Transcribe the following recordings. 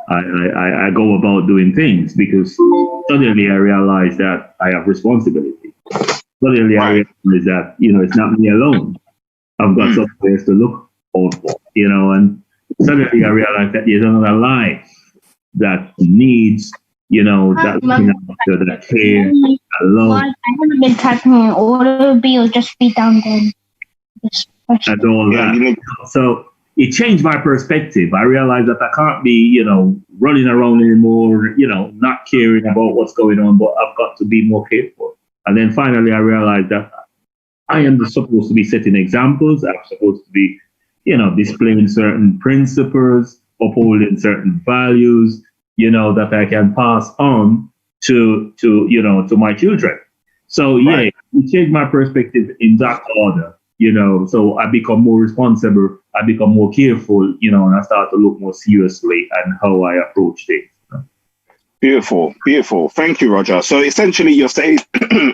I go about doing things because suddenly I realize that I have responsibility. Suddenly I Right. realize that, it's not me alone. I've got Mm. somebody else to look out for, and suddenly I realize that there's another life that needs, that looking after, that care, that love, I haven't been typing in order B or just be down then. and all Yeah, that. you need. So it changed my perspective. I realized that I can't be, running around anymore, not caring about what's going on, but I've got to be more careful. And then finally, I realized that I am supposed to be setting examples. I'm supposed to be, displaying certain principles, upholding certain values, that I can pass on to my children. So yeah, Right. it changed my perspective in that order. So I become more responsible, I become more careful, and I start to look more seriously and how I approach things. Beautiful, beautiful. Thank you, Roger. So essentially, you're saying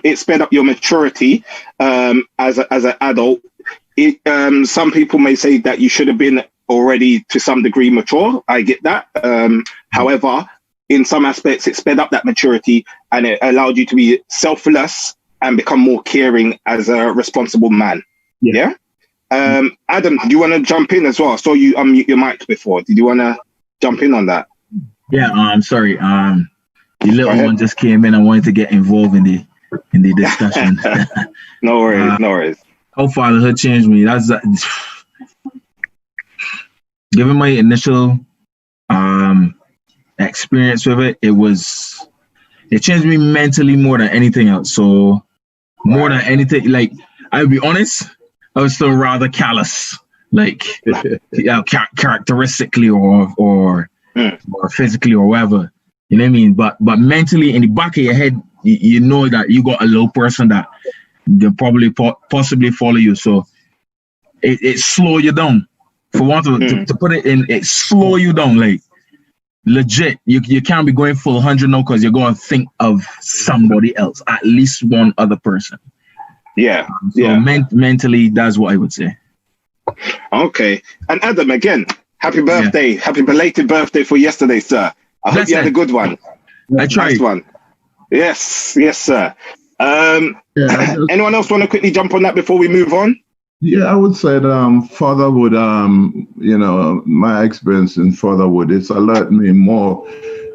it sped up your maturity as an adult. Some people may say that you should have been already to some degree mature. I get that. However, in some aspects, it sped up that maturity and it allowed you to be selfless and become more caring as a responsible man. Yeah. Yeah. Adam, do you want to jump in as well? I saw you unmute your mic before. Did you want to jump in on that? Yeah, sorry. The Go little ahead. one just came in. I wanted to get involved in the discussion. No worries, no worries. How fatherhood changed me. That's given my initial experience with it. It changed me mentally more than anything else. So more than anything, like I'll be honest, I was still rather callous, like characteristically or physically or whatever. You know what I mean? But mentally, in the back of your head, you know that you got a little person that can probably possibly follow you. So it slow you down. For want to put it in, it slow you down. Like legit, you can't be going full 100 now because you're going to think of somebody else, at least one other person. Yeah. So Yeah. mentally, that's what I would say. Okay. And Adam, again, happy birthday. Happy belated birthday for yesterday, sir. I hope you had a good one. I tried. Nice one. Yes. Yes, sir. Anyone else want to quickly jump on that before we move on? Yeah, I would say that fatherhood, my experience in fatherhood, it's alerted me more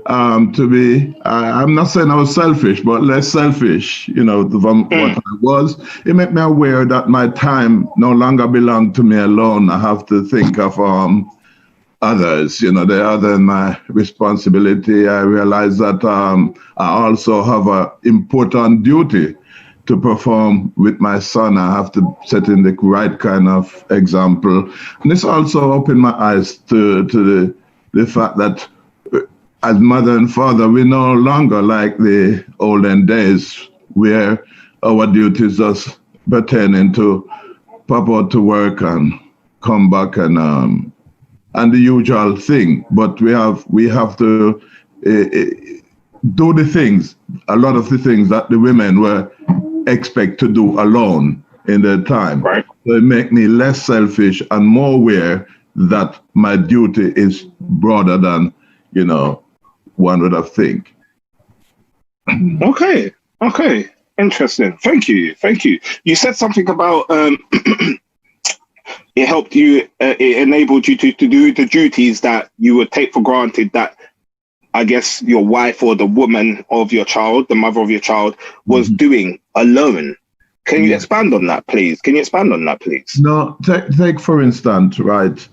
to be, I'm not saying I was selfish, but less selfish, from what I was. It made me aware that my time no longer belonged to me alone. I have to think of others, the other in my responsibility. I realize that I also have an important duty to perform with my son. I have to set in the right kind of example. And this also opened my eyes to the fact that as mother and father, we're no longer like the olden days where our duties just pertaining to pop out to work and come back and the usual thing. But we have to do the things, a lot of the things that the women were expect to do alone in their time. Right. So it make me less selfish and more aware that my duty is broader than, one would have think. Okay. Interesting. Thank you. You said something about it helped you, it enabled you to do the duties that you would take for granted that I guess your wife or the woman of your child, the mother of your child, was doing alone. Can you expand on that, please? No, take for instance, right?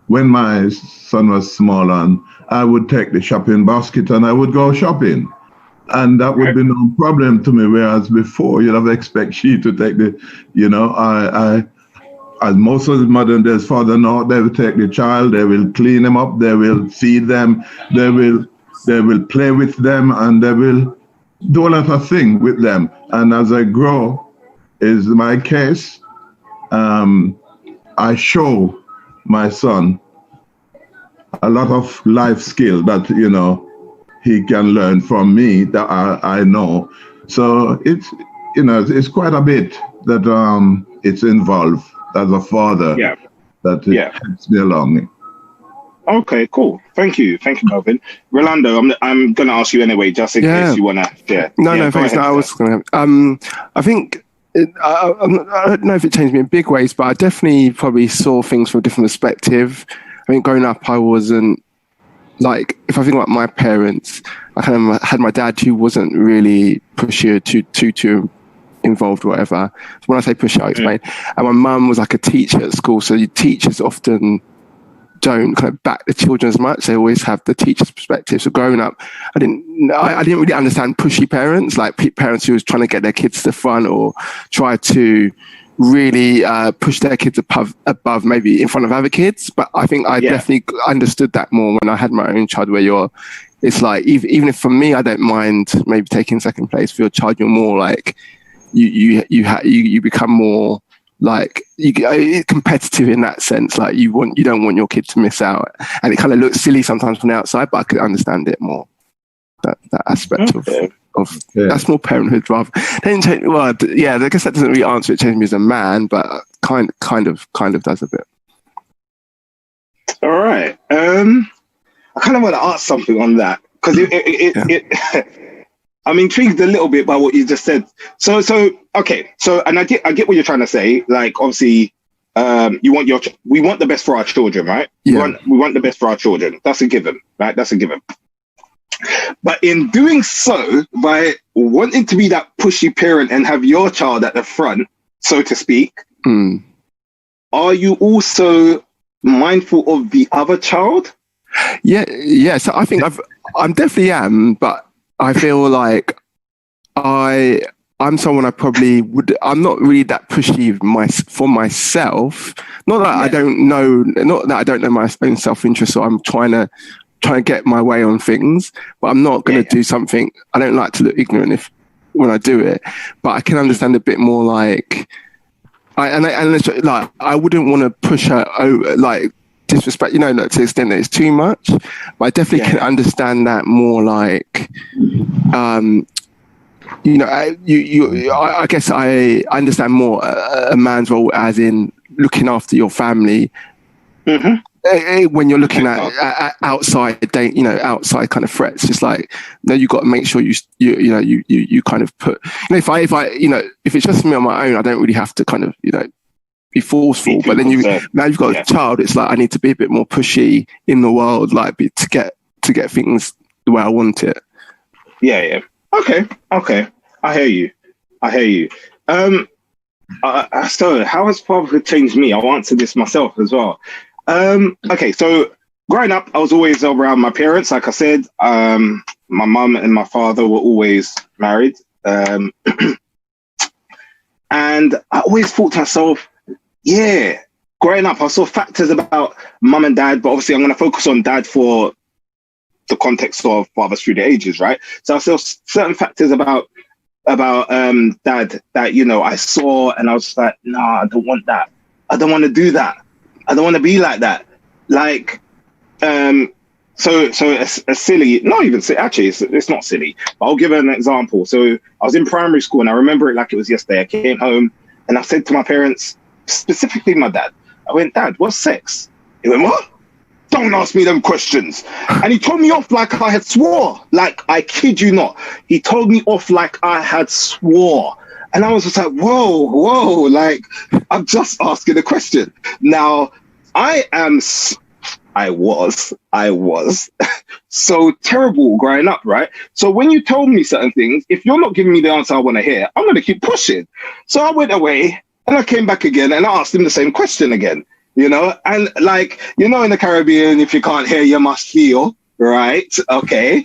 When my son was small, and I would take the shopping basket and I would go shopping. And that would be no problem to me, whereas before you'd have expect she to take as most of the modern days father now, they will take the child, they will clean them up, they will feed them, they will play with them, and they will do a lot of things with them. And as I grow, is my case, I show my son a lot of life skill that he can learn from me that I know. So it's quite a bit that it's involved as a father that it helps me along. Okay, cool. Thank you, Melvin. Rolando, I'm gonna ask you anyway, just in case you wanna share. No, Yeah, no, go thanks. ahead, No, I was sir. gonna. I think. I don't know if it changed me in big ways, but I definitely probably saw things from a different perspective. I mean, growing up, I wasn't like, if I think about my parents, I kind of had my dad who wasn't really pushy or too involved or whatever. So when I say pushy, I'll explain. And my mum was like a teacher at school, so the teachers often don't kind of back the children as much. They always have the teacher's perspective. So growing up, I didn't really understand pushy parents, like parents who was trying to get their kids to the front or try to really push their kids above maybe in front of other kids. But I think I definitely understood that more when I had my own child, where it's like, even if for me, I don't mind maybe taking second place for your child, you're more like, you become more like competitive in that sense. Like you don't want your kid to miss out, and it kind of looks silly sometimes from the outside, but I could understand it more. That aspect of that's more parenthood rather. Well, yeah, I guess that doesn't really answer it. Changed me as a man, but kind of does a bit. All right. I kind of want to ask something on that because I'm intrigued a little bit by what you just said. So okay. So, and I get what you're trying to say. Like, obviously, we want the best for our children, right? Yeah. We want the best for our children. That's a given, right? That's a given. But in doing so, by wanting to be that pushy parent and have your child at the front, so to speak, are you also mindful of the other child? Yeah. So I think I'm definitely am, but I feel like I'm someone I probably would. I'm not really that pushy for myself. Not that I don't know. Not that I don't know my own self-interest. So I'm trying to get my way on things, but I'm not going to do something. I don't like to look ignorant when I do it, but I can understand a bit more. Like, I wouldn't want to push her over, like disrespect, to the extent that it's too much. But I definitely can understand that more. Like, I guess I understand more a man's role as in looking after your family. Mm-hmm. When you're looking at outside, outside kind of threats, just like, no, you got to make sure you kind of put, if it's just me on my own, I don't really have to kind of, be forceful. But then now you've got a child, it's like I need to be a bit more pushy in the world, like to get things the way I want it. Yeah. Okay. I hear you. So how has fatherhood changed me? I'll answer this myself as well. Okay, so growing up, I was always around my parents. Like I said, my mum and my father were always married. And I always thought to myself, growing up, I saw factors about mum and dad, but obviously I'm going to focus on dad for the context of fathers through the ages, right? So I saw certain factors about dad that, I saw, and I was just like, nah, I don't want that. I don't want to do that. I don't want to be like that. Like, so a silly, not even silly, actually, it's not silly, but I'll give an example. So I was in primary school and I remember it like it was yesterday. I came home and I said to my parents, specifically my dad, I went, Dad, what's sex? He went, what? Don't ask me them questions. And he told me off like I had swore. Like, I kid you not. He told me off like I had swore. And I was just like, whoa, like, I'm just asking a question. Now, I was so terrible growing up, right? So when you told me certain things, if you're not giving me the answer I want to hear, I'm going to keep pushing. So I went away and I came back again and I asked him the same question again, and like, in the Caribbean, if you can't hear, you must feel, right? Okay.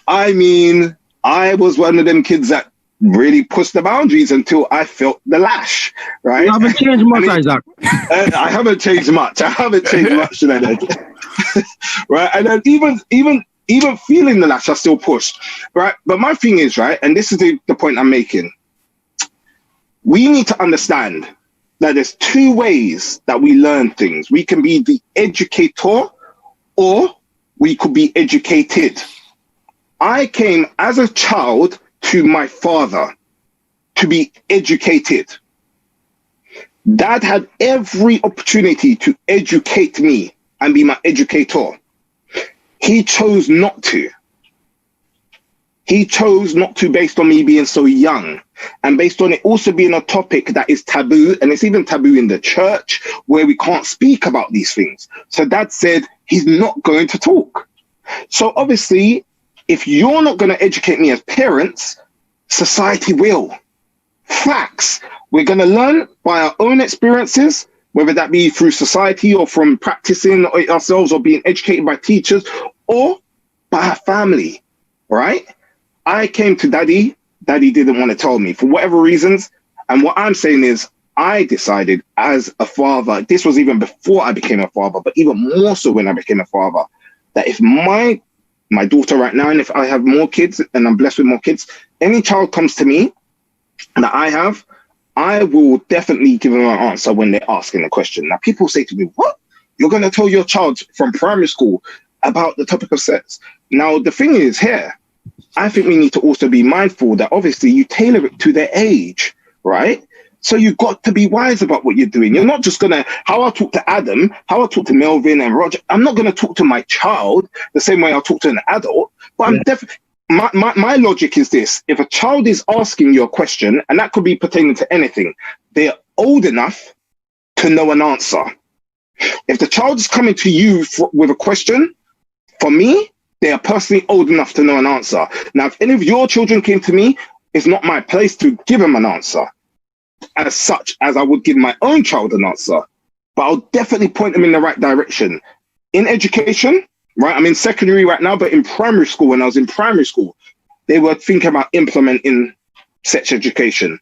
I mean, I was one of them kids that really pushed the boundaries until I felt the lash, right? You haven't changed much, Isaac. I haven't changed much. Leonard. Right? And then even feeling the lash, I still pushed, right? But my thing is, right, and this is the point I'm making, we need to understand that there's two ways that we learn things. We can be the educator or we could be educated. I came as a child to my father to be educated. Dad had every opportunity to educate me and be my educator. He chose not to. He chose not to based on me being so young and based on it also being a topic that is taboo, and it's even taboo in the church where we can't speak about these things. So Dad said he's not going to talk. So obviously, if you're not going to educate me as parents, society will. Facts. We're going to learn by our own experiences, whether that be through society or from practicing it ourselves or being educated by teachers or by our family, right? I came to Daddy. Daddy didn't want to tell me for whatever reasons. And what I'm saying is I decided as a father, this was even before I became a father, but even more so when I became a father, that if my daughter right now, and if I have more kids and I'm blessed with more kids, any child comes to me that I will definitely give them an answer when they're asking a question. Now, people say to me, what? You're going to tell your child from primary school about the topic of sex? Now, the thing is here, I think we need to also be mindful that obviously you tailor it to their age, right? So you've got to be wise about what you're doing. You're not just going to, how I talk to Adam, how I talk to Melvin and Roger, I'm not going to talk to my child the same way I'll talk to an adult, but I'm definitely, my logic is this. If a child is asking you a question, and that could be pertaining to anything, they're old enough to know an answer. If the child is coming to you with a question, for me, they are personally old enough to know an answer. Now, if any of your children came to me, it's not my place to give them an answer as such as I would give my own child an answer. But I'll definitely point them in the right direction. In education, right? I'm in secondary right now, but in primary school, when I was in primary school, they were thinking about implementing sex education.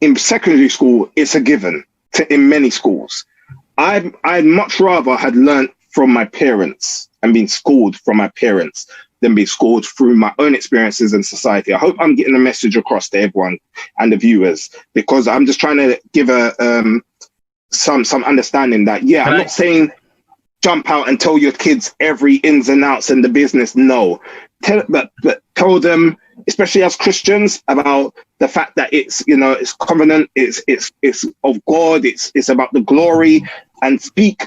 In secondary school, it's a given in many schools. I'd much rather had learned from my parents and been schooled from my parents than be schooled through my own experiences in society. I hope I'm getting a message across to everyone and the viewers, because I'm just trying to give some understanding that, I'm not saying jump out and tell your kids every ins and outs in the business. No, but tell them, especially as Christians, about the fact that it's, it's covenant, it's of God, it's about the glory, and speak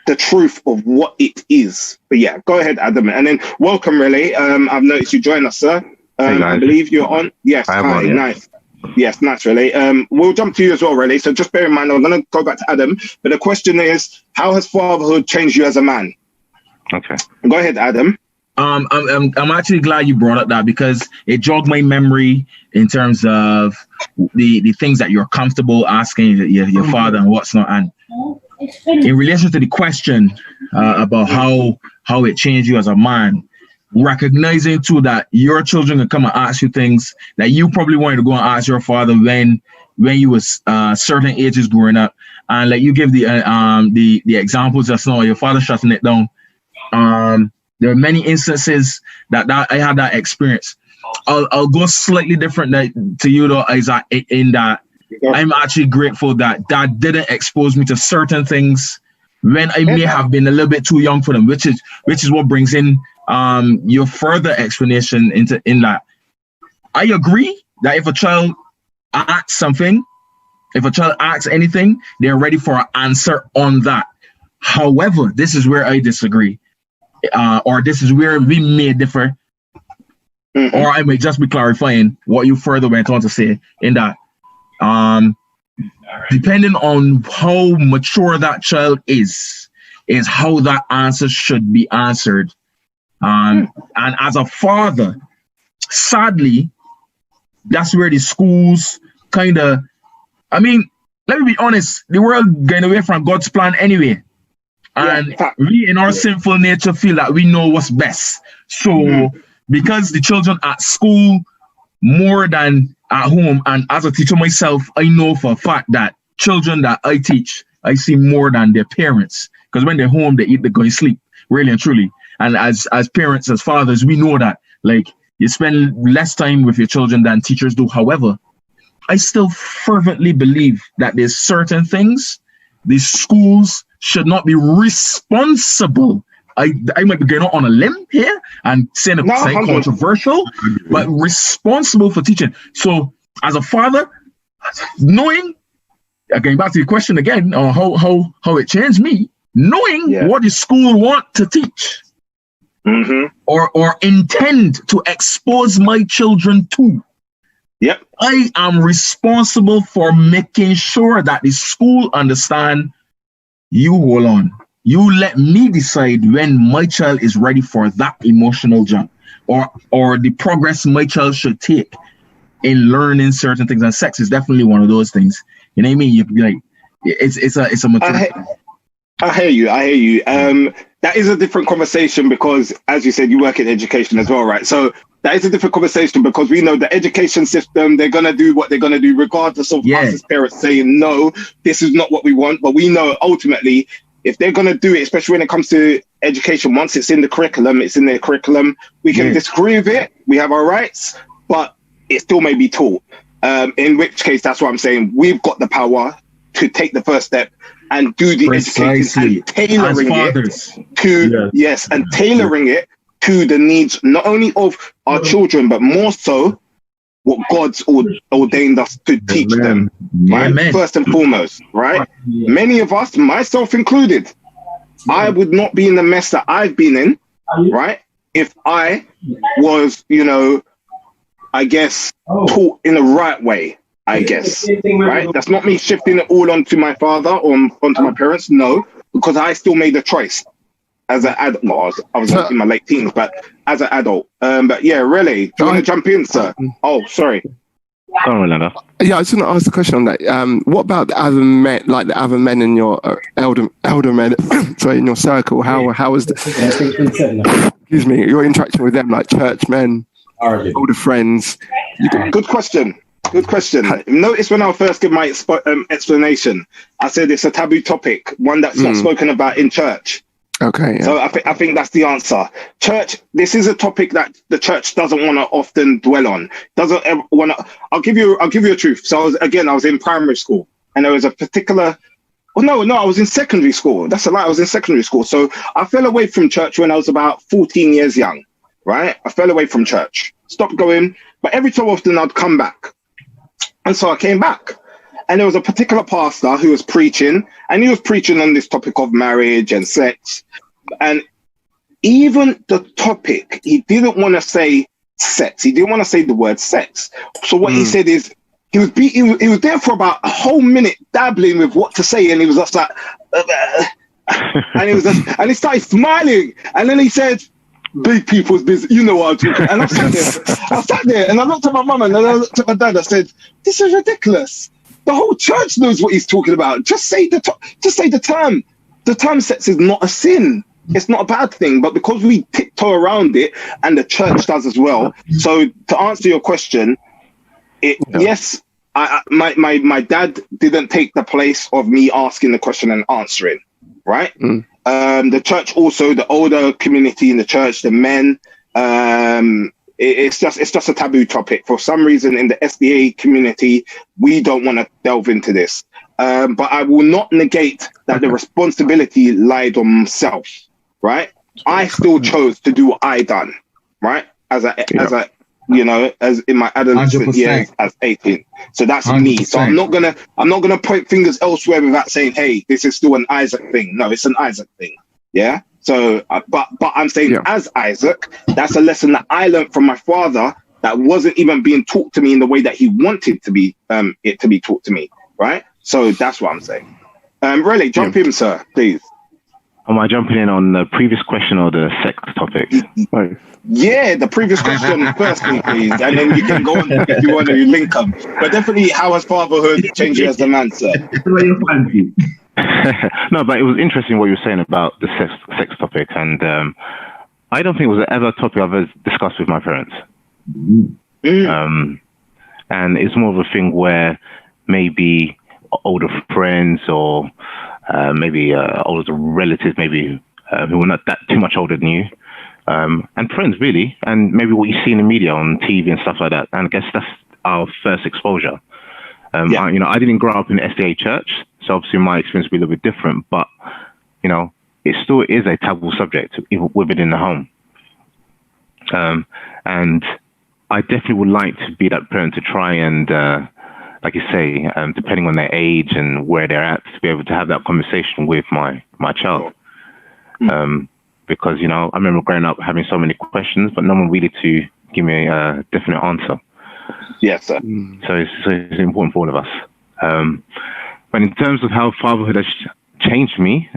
the truth of what it is. But yeah, go ahead, Adam, and then welcome, Relay. I've noticed you joined us, sir. I believe you're on. Yes, hi, nice. Yes, nice, Relay. We'll jump to you as well, Relay. So just bear in mind, I'm going to go back to Adam, but the question is, how has fatherhood changed you as a man? Okay. Go ahead, Adam. I'm actually glad you brought up that, because it jogged my memory in terms of the things that you're comfortable asking your father and what's not. And in relation to the question about how it changed you as a man, recognizing too that your children can come and ask you things that you probably wanted to go and ask your father when you was certain ages growing up, and like you give the examples just now, your father shutting it down. There are many instances that I had that experience. I'll go slightly different to you though, Isaac, in that I'm actually grateful that Dad didn't expose me to certain things when I may have been a little bit too young for them, which is what brings in your further explanation in that. I agree that if a child asks something, if a child asks anything, they're ready for an answer on that. However, this is where I disagree, or this is where we may differ, or I may just be clarifying what you further went on to say in that. Depending on how mature that child is how that answer should be answered. And as a father, sadly, that's where the schools kind of, let me be honest, the world getting away from God's plan anyway. And we in our sinful nature feel that we know what's best. So because the children at school more than at home, and as a teacher myself, I know for a fact that children that I teach, I see more than their parents. Because when they're home, they eat, they go and sleep, really and truly. And as parents, as fathers, we know that, like, you spend less time with your children than teachers do. However, I still fervently believe that there's certain things these schools should not be responsible. I might be going on a limb here and saying something controversial, but responsible for teaching. So as a father, knowing, going back to the question again, on how it changed me, knowing what the school want to teach or intend to expose my children to. Yep. I am responsible for making sure that the school understand, you hold on. You let me decide when my child is ready for that emotional jump or the progress my child should take in learning certain things. And sex is definitely one of those things. You know what I mean? You could be like, it's a maturity. I hear you. That is a different conversation because, as you said, you work in education as well, right? So that is a different conversation because we know the education system, they're going to do what they're going to do, regardless of us as parents saying, no, this is not what we want. But we know ultimately, if they're going to do it, especially when it comes to education, once it's in the curriculum, it's in their curriculum. We can disagree with it. We have our rights, but it still may be taught. In which case, that's what I'm saying. We've got the power to take the first step and do the education and tailoring it to and tailoring it to the needs not only of our children, but more so what God's ordained us to teach them. Right? First and foremost, right? Many of us, myself included, I would not be in the mess that I've been in, right? If I was, I guess, taught in the right way. I guess, right? That's not me shifting it all onto my father or onto my parents. No, because I still made a choice as an adult. Well, I was in my late teens, but as an adult. But yeah, really. Do you want to jump in, sir? Oh, sorry. Yeah, I was going to ask the question on that. What about the other men, like the other men in your elder men, sorry, in your circle? How was excuse me, your interaction with them, like church men, older friends? Good question. Notice when I first did my explanation, I said it's a taboo topic, one that's not spoken about in church. Okay. Yeah. So I think that's the answer. Church, this is a topic that the church doesn't want to often dwell on. Doesn't ever want to. I'll give you a truth. So I was in primary school, and there was a particular. Oh no, I was in secondary school. That's a lie. I was in secondary school. So I fell away from church when I was about 14 years young. Right, I fell away from church, stopped going, but every so often I'd come back. And so I came back, and there was a particular pastor who was preaching, and he was preaching on this topic of marriage and sex. And even the topic, he didn't want to say sex. He didn't want to say the word sex. So what he said is, he was there for about a whole minute dabbling with what to say, and he was just like, and he started smiling, and then he said, big people's business, you know what I'm talking. And I sat there and I looked at my mum and then I looked at my dad. I said, this is ridiculous. The whole church knows what he's talking about. Just say the term. The term sex is not a sin. It's not a bad thing, but because we tiptoe around it, and the church does as well. So to answer your question, yes, my dad didn't take the place of me asking the question and answering, right? The church also, the older community in the church, the men, it's just a taboo topic. For some reason in the SDA community, we don't want to delve into this. But I will not negate that the responsibility lied on myself, right? I still chose to do what I done, right? As in my adolescent years as 18. So that's 100%. Me. So I'm not gonna point fingers elsewhere without saying, hey, this is still an Isaac thing. No, it's an Isaac thing. Yeah. So, but I'm saying as Isaac, that's a lesson that I learned from my father that wasn't even being taught to me in the way that he wanted to be it to be taught to me. Right. So that's what I'm saying. Really, jump in, sir, please. Am I jumping in on the previous question or the sex topic? Yeah, the previous question firstly, please, and then you can go on if you want to link them. But definitely, how has fatherhood changed you as a man, sir? No, but it was interesting what you were saying about the sex topic, and I don't think it was ever a topic I've ever discussed with my parents. And it's more of a thing where maybe older friends or maybe older relatives, maybe who were not that too much older than you, and friends really, and maybe what you see in the media on TV and stuff like that. And I guess that's our first exposure. I didn't grow up in the SDA church, so obviously my experience will be a little bit different. But it still is a taboo subject within the home. And I definitely would like to be that parent to try and like you say, depending on their age and where they're at, to be able to have that conversation with my child. Because, you know, I remember growing up having so many questions, but no one really to give me a definite answer. Yes, sir. So it's important for all of us. But in terms of how fatherhood has changed me,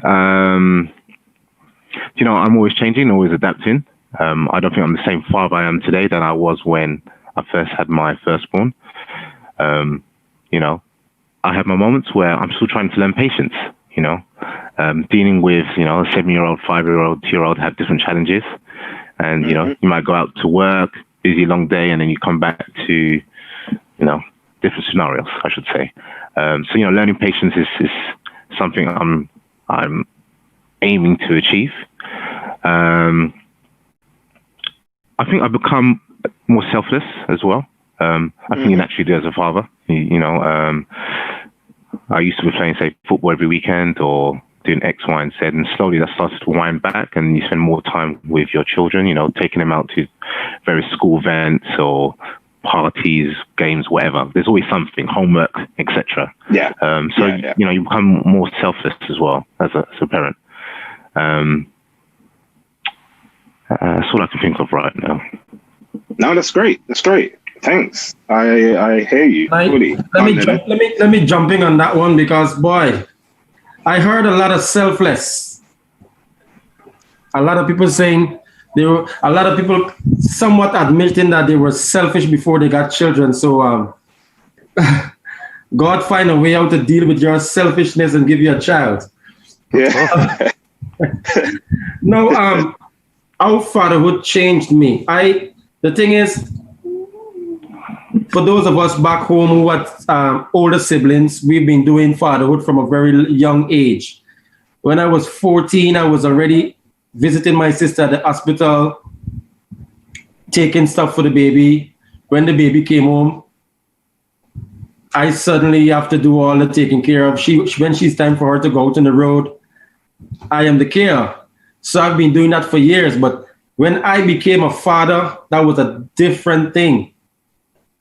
you know, I'm always changing, always adapting. I don't think I'm the same father I am today that I was when I first had my firstborn. You know, I have my moments where I'm still trying to learn patience, you know, dealing with, you know, a 7-year-old, 5-year-old, 2-year-old have different challenges. And, you know, you might go out to work, busy, long day, and then you come back to, you know, different scenarios, I should say. So, you know, learning patience is something I'm aiming to achieve. I think I've become more selfless as well. I think you naturally do as a father. You know, I used to be playing, say, football every weekend or doing X, Y, and Z, and slowly that starts to wind back, and you spend more time with your children, you know, taking them out to various school events or parties, games, whatever. There's always something, homework, etc. Yeah. You know, you become more selfless as well as a parent. That's all I can think of right now. No, that's great. That's great. Thanks. I hear you. Let me jump in on that one, because boy, I heard a lot of selfless. A lot of people saying a lot of people somewhat admitting that they were selfish before they got children. So God find a way out to deal with your selfishness and give you a child. Yeah. No, how fatherhood changed me. The thing is, for those of us back home who have older siblings, we've been doing fatherhood from a very young age. When I was 14, I was already visiting my sister at the hospital, taking stuff for the baby. When the baby came home, I suddenly have to do all the taking care of. When she's time for her to go out on the road, I am the carer. So I've been doing that for years. But when I became a father, that was a different thing.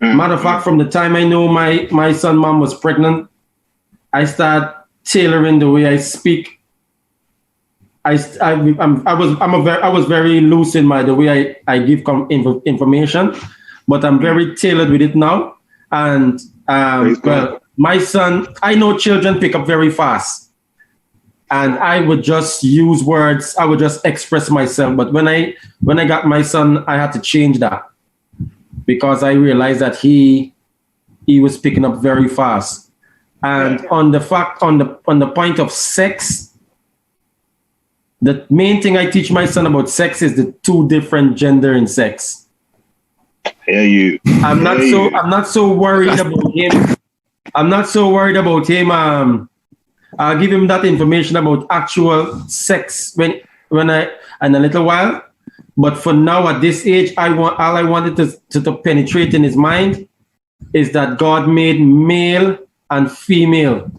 Matter of fact, from the time I know my son mom was pregnant, I started tailoring the way I speak. I was very loose in the way I give information, but I'm very tailored with it now. And well, my son, I know children pick up very fast, and I would just use words. I would just express myself. But when I got my son, I had to change that, because I realized that he was picking up very fast. And on the point of sex, the main thing I teach my son about sex is the two different gender in sex. Hear you. I'm not so worried about him. I'm not so worried about him. I'll give him that information about actual sex when in a little while. But for now, at this age, all I wanted to penetrate in his mind is that God made male and female.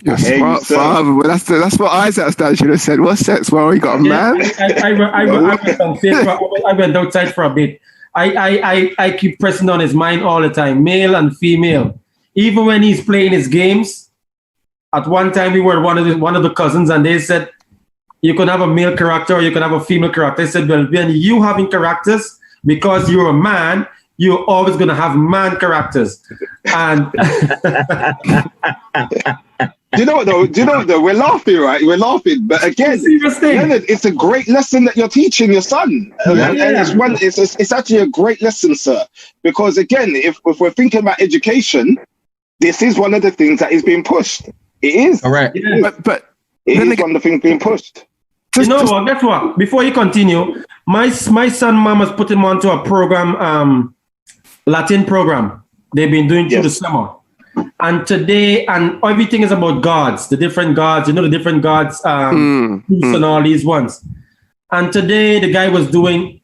You're smart, father. But that's what Isaac should have said. What sex? Well, he got a man. I went outside for a bit. I keep pressing on his mind all the time, male and female. Even when he's playing his games, at one time we were one of the cousins, and they said you can have a male character or you can have a female character. I said, well, when you having characters, because you're a man, you're always going to have man characters. And Do you know what though? We're laughing, right? We're laughing, but again, Leonard, it's a great lesson that you're teaching your son, and it's actually a great lesson, sir. Because again, if we're thinking about education, this is one of the things that is being pushed. It is, all right, but it is one of the things being pushed. You know what? Guess what? Before you continue, my son mom has put him onto a program, Latin program. They've been doing through the summer. And today, and everything is about gods, the different gods, the different gods, and all these ones. And today, the guy was doing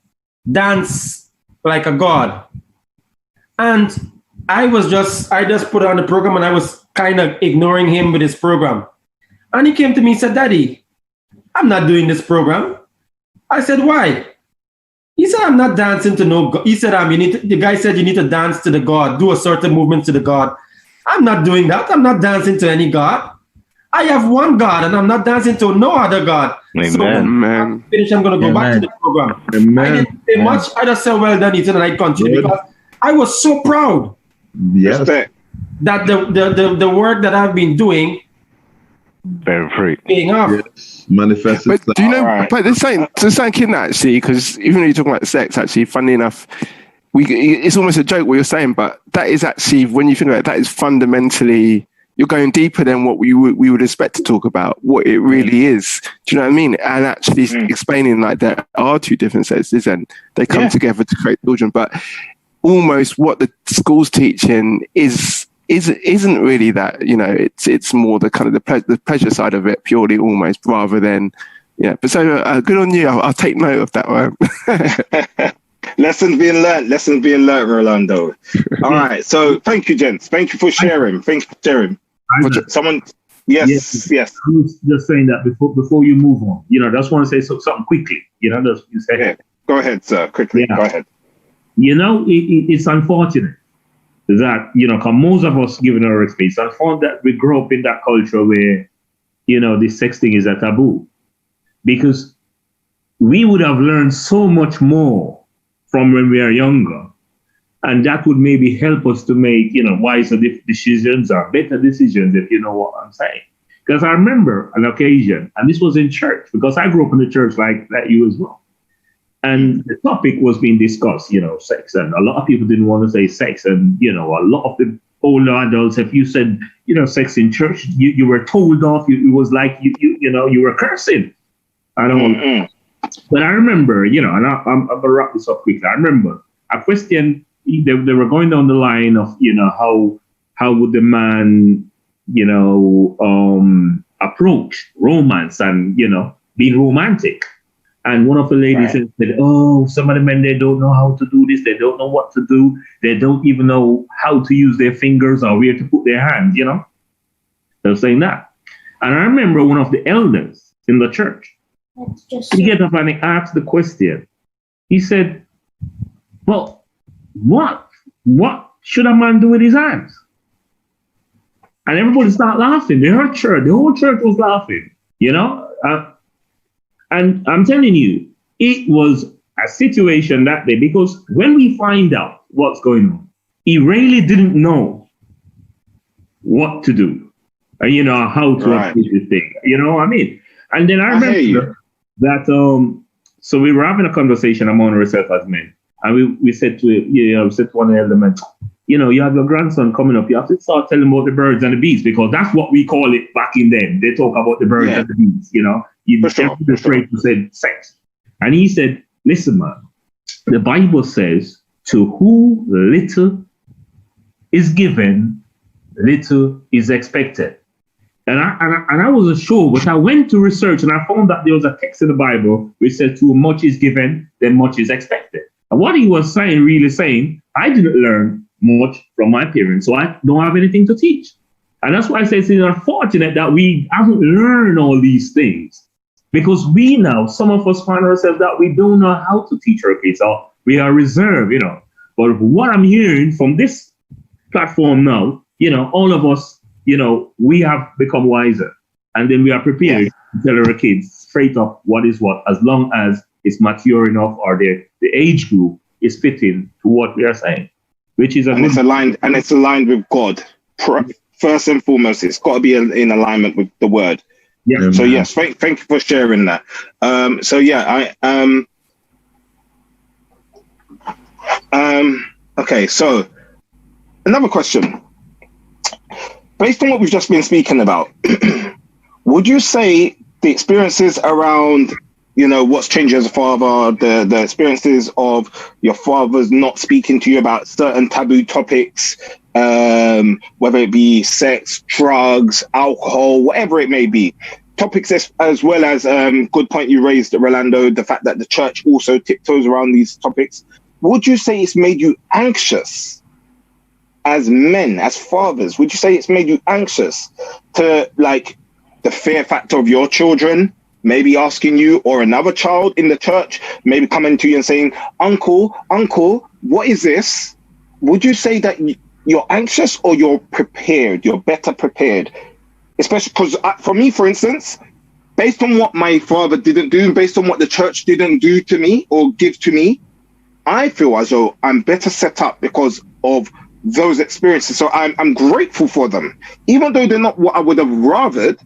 dance like a god. And I just put on the program, and I was kind of ignoring him with his program. And he came to me and said, Daddy, I'm not doing this program. I said, why? He said, I'm not dancing to no god. He said, the guy said you need to dance to the god, do a certain movement to the god. I'm not doing that. I'm not dancing to any God. I have one God, and I'm not dancing to no other God. Amen. So when I finish, I'm going to go back to the program. Amen. I didn't say much. I just said, well done, Ethan, and I continue because I was so proud Yes. Respect. that the work that I've been doing Bearing fruit. paying off. Yes. Manifest But itself. do you know? Alright. But there's something in that actually, because even though you're talking about sex, actually, funny enough, it's almost a joke what you're saying, but that is actually, when you think about it, that is fundamentally, you're going deeper than what we would expect to talk about, what it really is. Do you know what I mean? And actually explaining like there are two different sexes and they come together to create children, but almost what the school's teaching isn't really that, you know, it's more the kind of the pleasure side of it purely almost, rather than, yeah. But so good on you. I'll take note of that one. Lessons being learned, Rolando. All right. So thank you, gents. Thank you for sharing. Someone, yes. I was just saying that before you move on, you know, I just want to say something quickly. You know, just you say. Yeah. Go ahead, sir. Quickly. Yeah. Go ahead. You know, it's unfortunate that, you know, because most of us, given our experience, I found that we grew up in that culture where, you know, this sex thing is a taboo, because we would have learned so much more from when we are younger, and that would maybe help us to make, you know, wiser decisions or better decisions, if you know what I'm saying. Because I remember an occasion, and this was in church, because I grew up in the church like you as well. And the topic was being discussed, you know, sex. And a lot of people didn't want to say sex. And, you know, a lot of the older adults, if you said, you know, sex in church, you were told off. It was like, you know, you were cursing. I don't But I remember, you know, and I'm going to wrap this up quickly. I remember a question, they were going down the line of, you know, how would the man, you know, approach romance and, you know, being romantic. And one of the ladies said, oh, some of the men, they don't know how to do this. They don't know what to do. They don't even know how to use their fingers or where to put their hands, you know. They were saying that. And I remember one of the elders in the church, he get up and he asked the question. He said, well, what should a man do with his hands? And everybody started laughing. The whole church was laughing, you know. And I'm telling you, it was a situation that day, because when we find out what's going on, he really didn't know what to do, you know, how to approach this thing, you know what I mean? And then I remember that, so we were having a conversation among ourselves as men, and we said to one of the elder men, you know, you have your grandson coming up, you have to start telling him about the birds and the bees, because that's what we call it back in then. They talk about the birds and the bees, you know. You definitely straight to say sex. And he said, listen, man, the Bible says, to who little is given, little is expected. And I wasn't sure, but I went to research and I found that there was a text in the Bible which said, to much is given, then much is expected. And what he was really saying, I didn't learn much from my parents, so I don't have anything to teach. And that's why I say it's unfortunate that we haven't learned all these things, because we now, some of us find ourselves that we don't know how to teach our kids, or we are reserved, you know. But what I'm hearing from this platform now, you know, all of us, you know, we have become wiser, and then we are prepared to tell our kids straight up what is what, as long as it's mature enough or the age group is fitting to what we are saying, which is it's aligned with God. First and foremost, it's got to be in alignment with the word. Yeah. So yes, thank you for sharing that. Okay, so another question. Based on what we've just been speaking about, would you say the experiences around, you know, what's changed as a father, the experiences of your father's not speaking to you about certain taboo topics, whether it be sex, drugs, alcohol, whatever it may be, topics as well as, good point you raised, Rolando, the fact that the church also tiptoes around these topics, would you say it's made you anxious as men, as fathers? Would you say it's made you anxious to, like, the fear factor of your children maybe asking you, or another child in the church maybe coming to you and saying, uncle, what is this? Would you say that you're anxious or you're prepared, you're better prepared. Especially because for me, for instance, based on what my father didn't do, based on what the church didn't do to me or give to me, I feel as though I'm better set up because of those experiences. So I'm grateful for them, even though they're not what I would have rathered,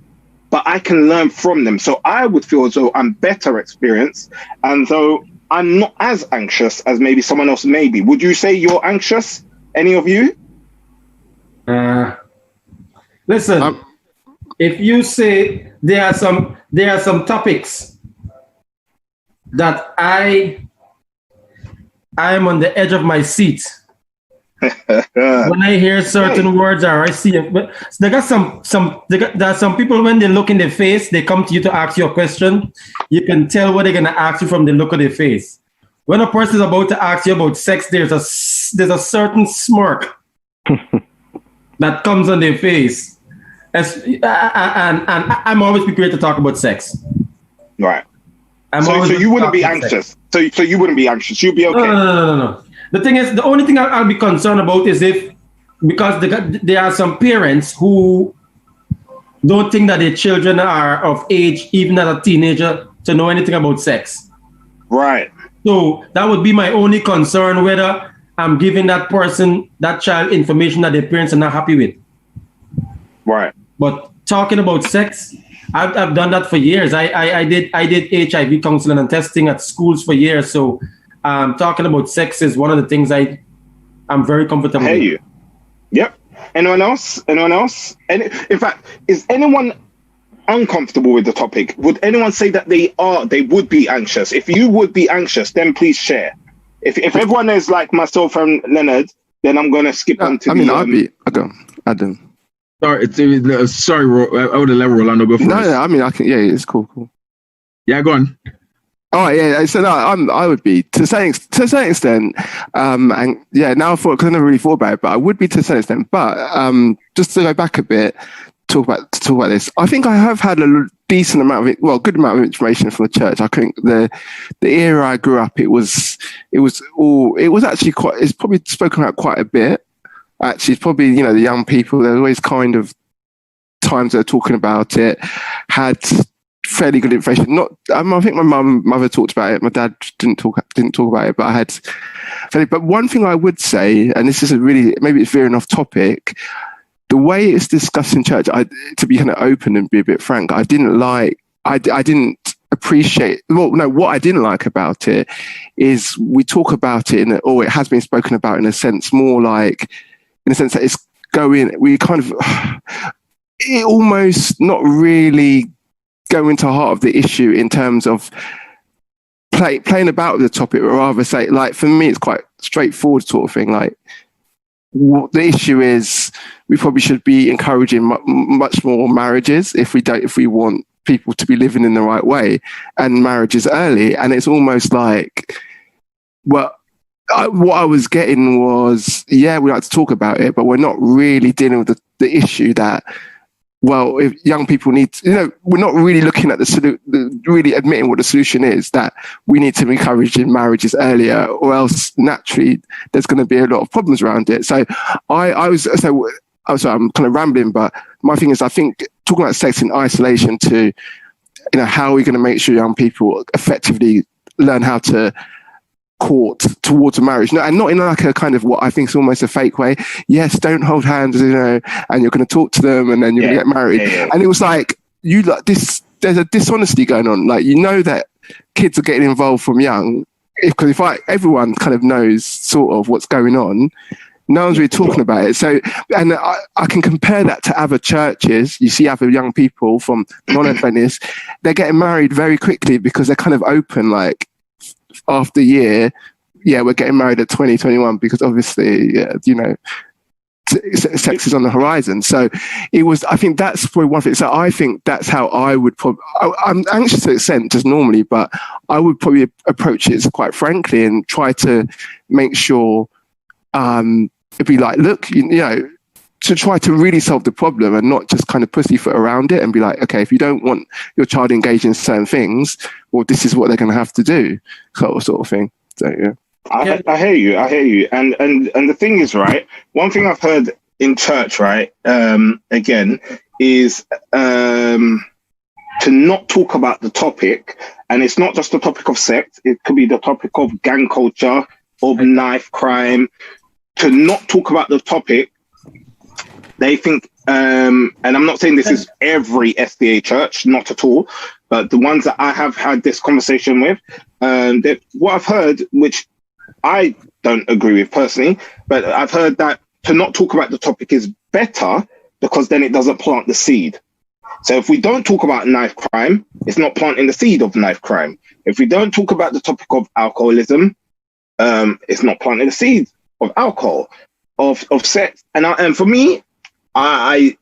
but I can learn from them. So I would feel as though I'm better experienced, and though I'm not as anxious as maybe someone else may be. Would you say you're anxious? Any of you? Listen, if you say there are some topics that I am on the edge of my seat when I hear certain words or I see it. But there are some people, when they look in their face, they come to you to ask you a question. You can tell what they're gonna ask you from the look of their face. When a person is about to ask you about sex, there's a certain smirk that comes on their face. And I'm always prepared to talk about sex. Right. So you wouldn't be anxious. So you wouldn't be anxious. You'd be okay. No. The thing is, the only thing I'll be concerned about is because there are some parents who don't think that their children are of age, even as a teenager, to know anything about sex. Right. So that would be my only concern, whether I'm giving that child information that their parents are not happy with. Right. But talking about sex, I've done that for years. I did HIV counseling and testing at schools for years. So talking about sex is one of the things I'm very comfortable with. You. Yep. Anyone else? And in fact, is anyone uncomfortable with the topic? Would anyone say that they would be anxious? If you would be anxious, then please share. If everyone is like myself and Leonard, then I'm going to skip on to Adam. Sorry, I would have let Rolando go first. No, I mean, I can. Yeah, it's cool. Yeah, go on. Oh yeah, so no, I would be to a certain extent, and yeah, now because I never really thought about it, but I would be to a certain extent. But just to go back a bit, talk about this. I think I have had a decent amount of good amount of information from the church. I think the era I grew up, it was actually quite. It's probably spoken about quite a bit. Actually, it's probably the young people. There's always kind of times they're talking about it. Had fairly good information. I think my mother talked about it. My dad didn't talk about it, but I had fairly. But one thing I would say, and this is maybe it's veering off topic, the way it's discussed in church. To be kind of open and be a bit frank, I didn't appreciate. What I didn't like about it is we talk about it it has been spoken about in a sense more like in a sense that it's going. We kind of it almost not really go into the heart of the issue in terms of playing about with the topic, but rather say, like, for me, it's quite straightforward sort of thing. Like, what the issue is, we probably should be encouraging much more marriages if we want people to be living in the right way, and marriages early. And it's almost like, what I was getting was, yeah, we like to talk about it, but we're not really dealing with the issue that, well, if young people need, we're not really looking at really admitting what the solution is, that we need to encourage in marriages earlier, or else naturally there's going to be a lot of problems around it. So I'm kind of rambling, but my thing is, I think talking about sex in isolation to, how are we going to make sure young people effectively learn how to court towards a marriage, and not in like a kind of what I think is almost a fake way. Yes, don't hold hands, and you're going to talk to them, and then you're going to get married. Yeah. And it was like this. There's a dishonesty going on. Like, that kids are getting involved from young. Because everyone kind of knows sort of what's going on. No one's really talking about it. So, and I can compare that to other churches. You see other young people from non-Adventists, they're getting married very quickly because they're kind of open, like, after a year, we're getting married at 20, 21, because obviously, sex is on the horizon. So I think that's probably one thing. So I think that's how I would I'm anxious to an extent just normally, but I would probably approach it quite frankly and try to make sure, it'd be like, look, to try to really solve the problem and not just kind of pussyfoot around it and be like, okay, if you don't want your child engaged in certain things, well, this is what they're going to have to do, sort of thing. So, yeah. I hear you. And the thing is, right, one thing I've heard in church, right, again, is to not talk about the topic. And it's not just the topic of sex. It could be the topic of gang culture, of knife crime. To not talk about the topic, they think, and I'm not saying this is every SDA church, not at all, but the ones that I have had this conversation with, what I've heard, which I don't agree with personally, but I've heard that to not talk about the topic is better because then it doesn't plant the seed. So if we don't talk about knife crime, it's not planting the seed of knife crime. If we don't talk about the topic of alcoholism, it's not planting the seed of alcohol, of sex. And for me, I'm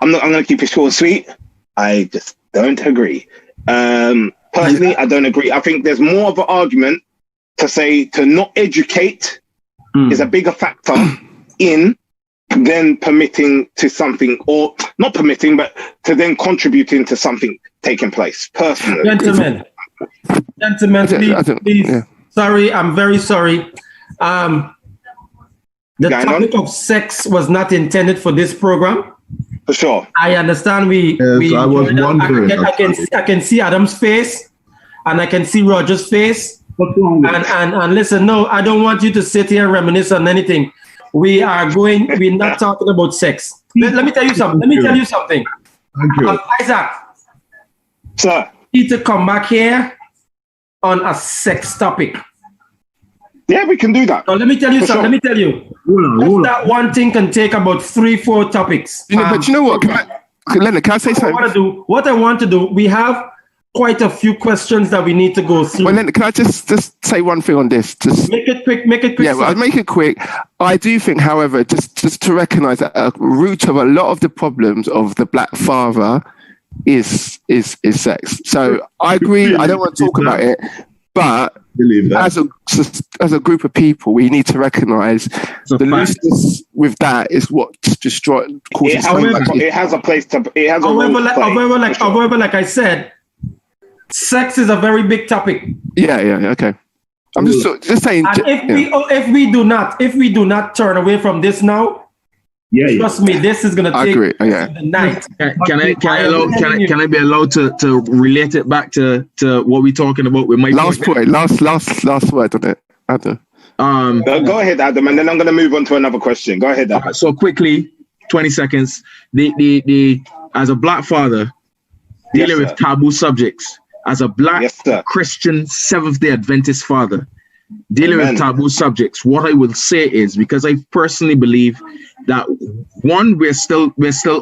going to keep it short and sweet. I just don't agree. Personally, I don't agree. I think there's more of an argument to say to not educate is a bigger factor in then permitting to something, or not permitting, but to then contributing to something taking place. Personally, gentlemen, please. Yeah. Sorry, I'm very sorry. The topic of sex was not intended for this program. For sure. I understand. I was wondering. I can see Adam's face, and I can see Roger's face. And listen, no, I don't want you to sit here and reminisce on anything. We're not talking about sex. Let me tell you something. Thank you. Isaac. Sir. You need to come back here on a sex topic. Yeah, we can do that. So let me tell you something. Sure. Let me tell you. That one thing can take about 3-4 topics. But you know what? Leonard, can I say something? What I want to do, we have quite a few questions that we need to go through. Well, Leonard, can I just say one thing on this? Just make it quick. Yeah, well, I'll make it quick. I do think, however, just to recognise that a root of a lot of the problems of the black father is sex. So I agree. I don't want to talk about it, but as a group of people, we need to recognise the looseness with that is what destroys. It has a place to. It has a role to play. However, like I said, sex is a very big topic. Yeah, okay. I'm just saying. And if we do not turn away from this now, trust me, this is gonna take the night. Can I be allowed to relate it back to what we're talking about with my last point, last word on it, Adam. Go ahead, Adam, and then I'm gonna move on to another question. Go ahead, Adam. So quickly, 20 seconds. The as a black father dealing with taboo subjects, as a black Christian Seventh-day Adventist father dealing with taboo subjects, what I will say is, because I personally believe that one, we're still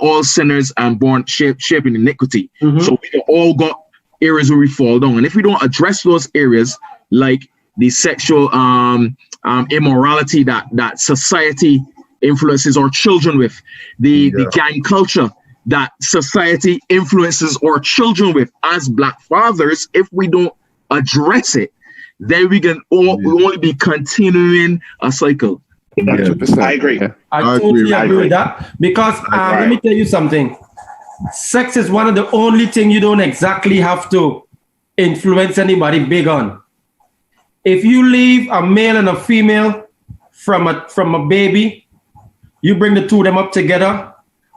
all sinners and born shaped in iniquity. So we all got areas where we fall down, and if we don't address those areas, like the sexual immorality that society influences our children with, the gang culture that society influences our children with, as black fathers, if we don't address it, then we can only be continuing a cycle. 100%. I agree. I totally agree with that, because let me tell you something. Sex is one of the only things you don't exactly have to influence anybody big on. If you leave a male and a female from a baby, you bring the two of them up together.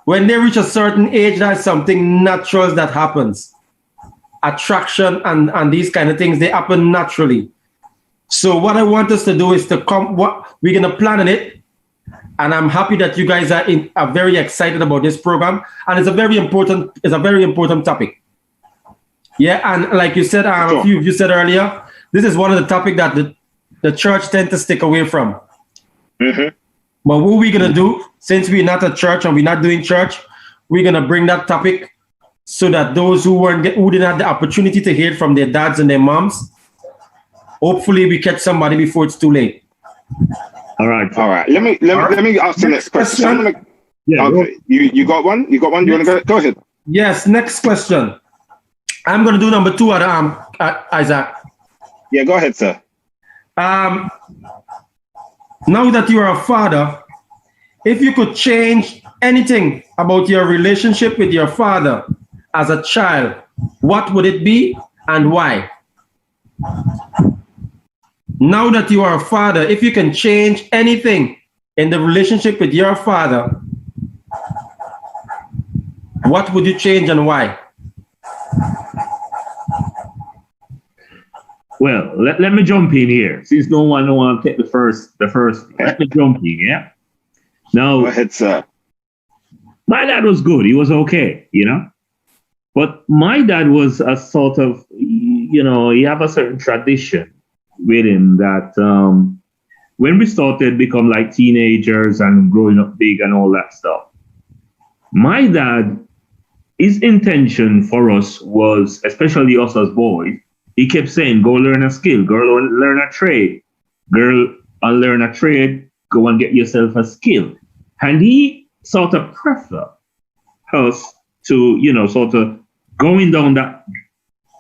When they reach a certain age, there's something natural that happens. Attraction and these kind of things, they happen naturally. So what I want us to do is we're going to plan on it. And I'm happy that you guys are very excited about this program. And it's a very important topic. Yeah, and like you said, a few of you said earlier, this is one of the topics that the church tend to stick away from. But what we're going to do, since we're not a church and we're not doing church, we're going to bring that topic so that those who didn't have the opportunity to hear it from their dads and their moms, hopefully we catch somebody before it's too late. All right. Let me ask the next question. You got one? You want to go ahead? Yes, next question. I'm going to do number 2 at Isaac. Yeah, go ahead, sir. Now that you are a father, if you could change anything about your relationship with your father as a child, what would it be and why? now that you are a father, if you can change anything in the relationship with your father, what would you change and why? Well, let me jump in here. Since no one want to take the first, let me jump in, yeah? Now, Go ahead, sir. My dad was good. He was okay, you know? But my dad was a sort of, you know, he have a certain tradition with him that when we started become like teenagers and growing up big and all that stuff, my dad, his intention for us was, especially us as boys, he kept saying, go learn a skill, go learn a trade. Girl, I'll learn a trade, go and get yourself a skill. And he sort of prefer us to, you know, sort of going down that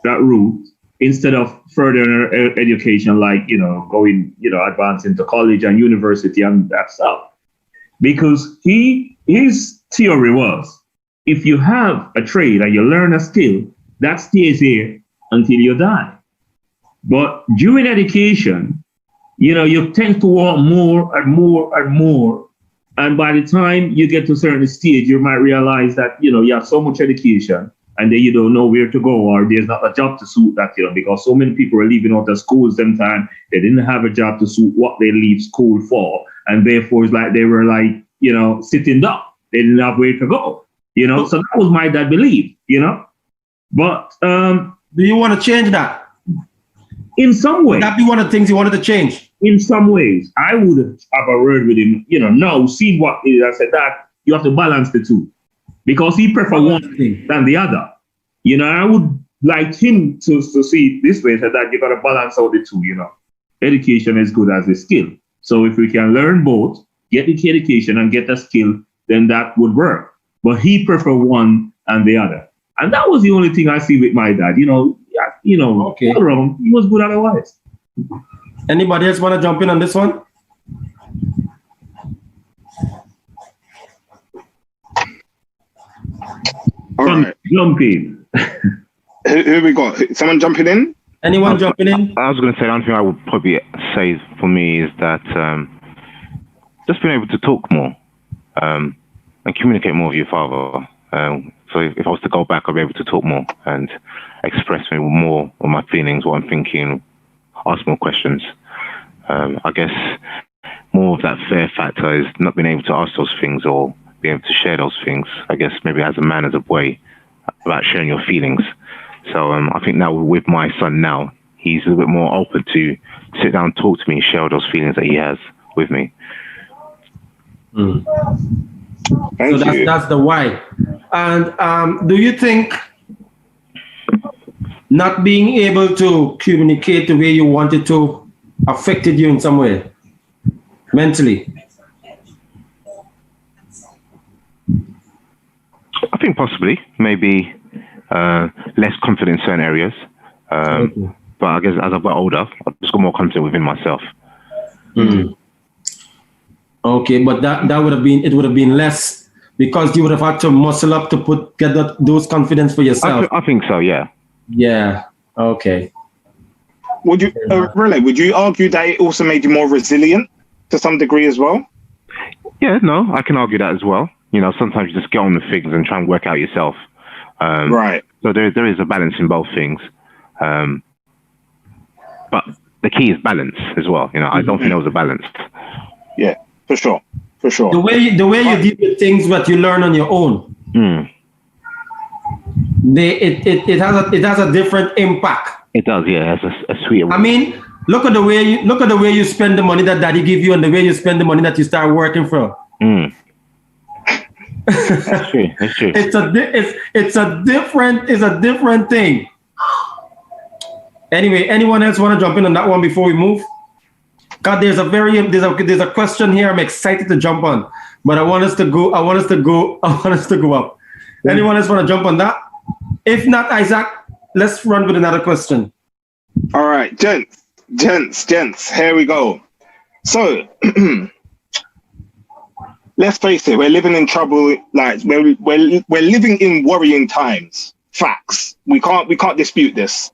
route instead of further education, like, you know, going, you know, advancing to college and university and that stuff. Because his theory was, if you have a trade and you learn a skill, that stays here until you die. But during education, you know, you tend to want more and more and more. And by the time you get to a certain stage, you might realize that, you know, you have so much education and then you don't know where to go, or there's not a job to suit that, you know, because so many people are leaving out of schools sometimes. They didn't have a job to suit what they leave school for. And therefore, it's like they were like, you know, sitting duck. They didn't have where to go, you know. So that was my dad belief, you know. But do you want to change that? In some ways. Would that be one of the things you wanted to change? In some ways, I would have a word with him, you know, no, see what it is. I said that you have to balance the two because he prefer one thing than the other. You know, I would like him to see it this way, so that you got to balance out the two, you know. Education is good as a skill. So if we can learn both, get the education and get a skill, then that would work. But he prefer one and the other. And that was the only thing I see with my dad, you know, okay. All around, he was good otherwise. Anybody else want to jump in on this one? All right. Jump in. Who we got? Someone jumping in? Anyone jumping in? I was going to say, the only thing I would probably say for me is that just being able to talk more and communicate more with your father. So if I was to go back, I'd be able to talk more and express more of my feelings, what I'm thinking, ask more questions. I guess more of that fear factor is not being able to ask those things or be able to share those things. I guess maybe as a man, as a boy, about sharing your feelings. So I think now with my son now, he's a little bit more open to sit down, talk to me, share those feelings that he has with me. Thank you. That's the why. And do you think not being able to communicate the way you wanted to affected you in some way, mentally? I think possibly, maybe less confident in certain areas. But I guess as I got older, I just got more confident within myself. Okay, but that would have been less because you would have had to muscle up to get those confidence for yourself. I think so, yeah. Yeah. Okay. Would you, Rene, would you argue that it also made you more resilient to some degree as well? Yeah, no, I can argue that as well. You know, sometimes you just get on the things and try and work out yourself. Right. So there is a balance in both things. But the key is balance as well. You know, I don't think there was a balance. Yeah, for sure. For sure. The way you deal with things that you learn on your own. It has a different impact. It does, yeah. It has a sweeter. I mean, look at the way you spend the money that daddy give you and the way you spend the money that you start working for. That's true. That's true. It's a different thing. Anyway, anyone else want to jump in on that one before we move? God, there's a question here. I'm excited to jump on, but I want us to go up. Anyone else want to jump on that? If not, Isaac, let's run with another question. All right, gents, here we go. So let's face it, we're living in trouble. Like we're living in worrying times. Facts. We can't dispute this.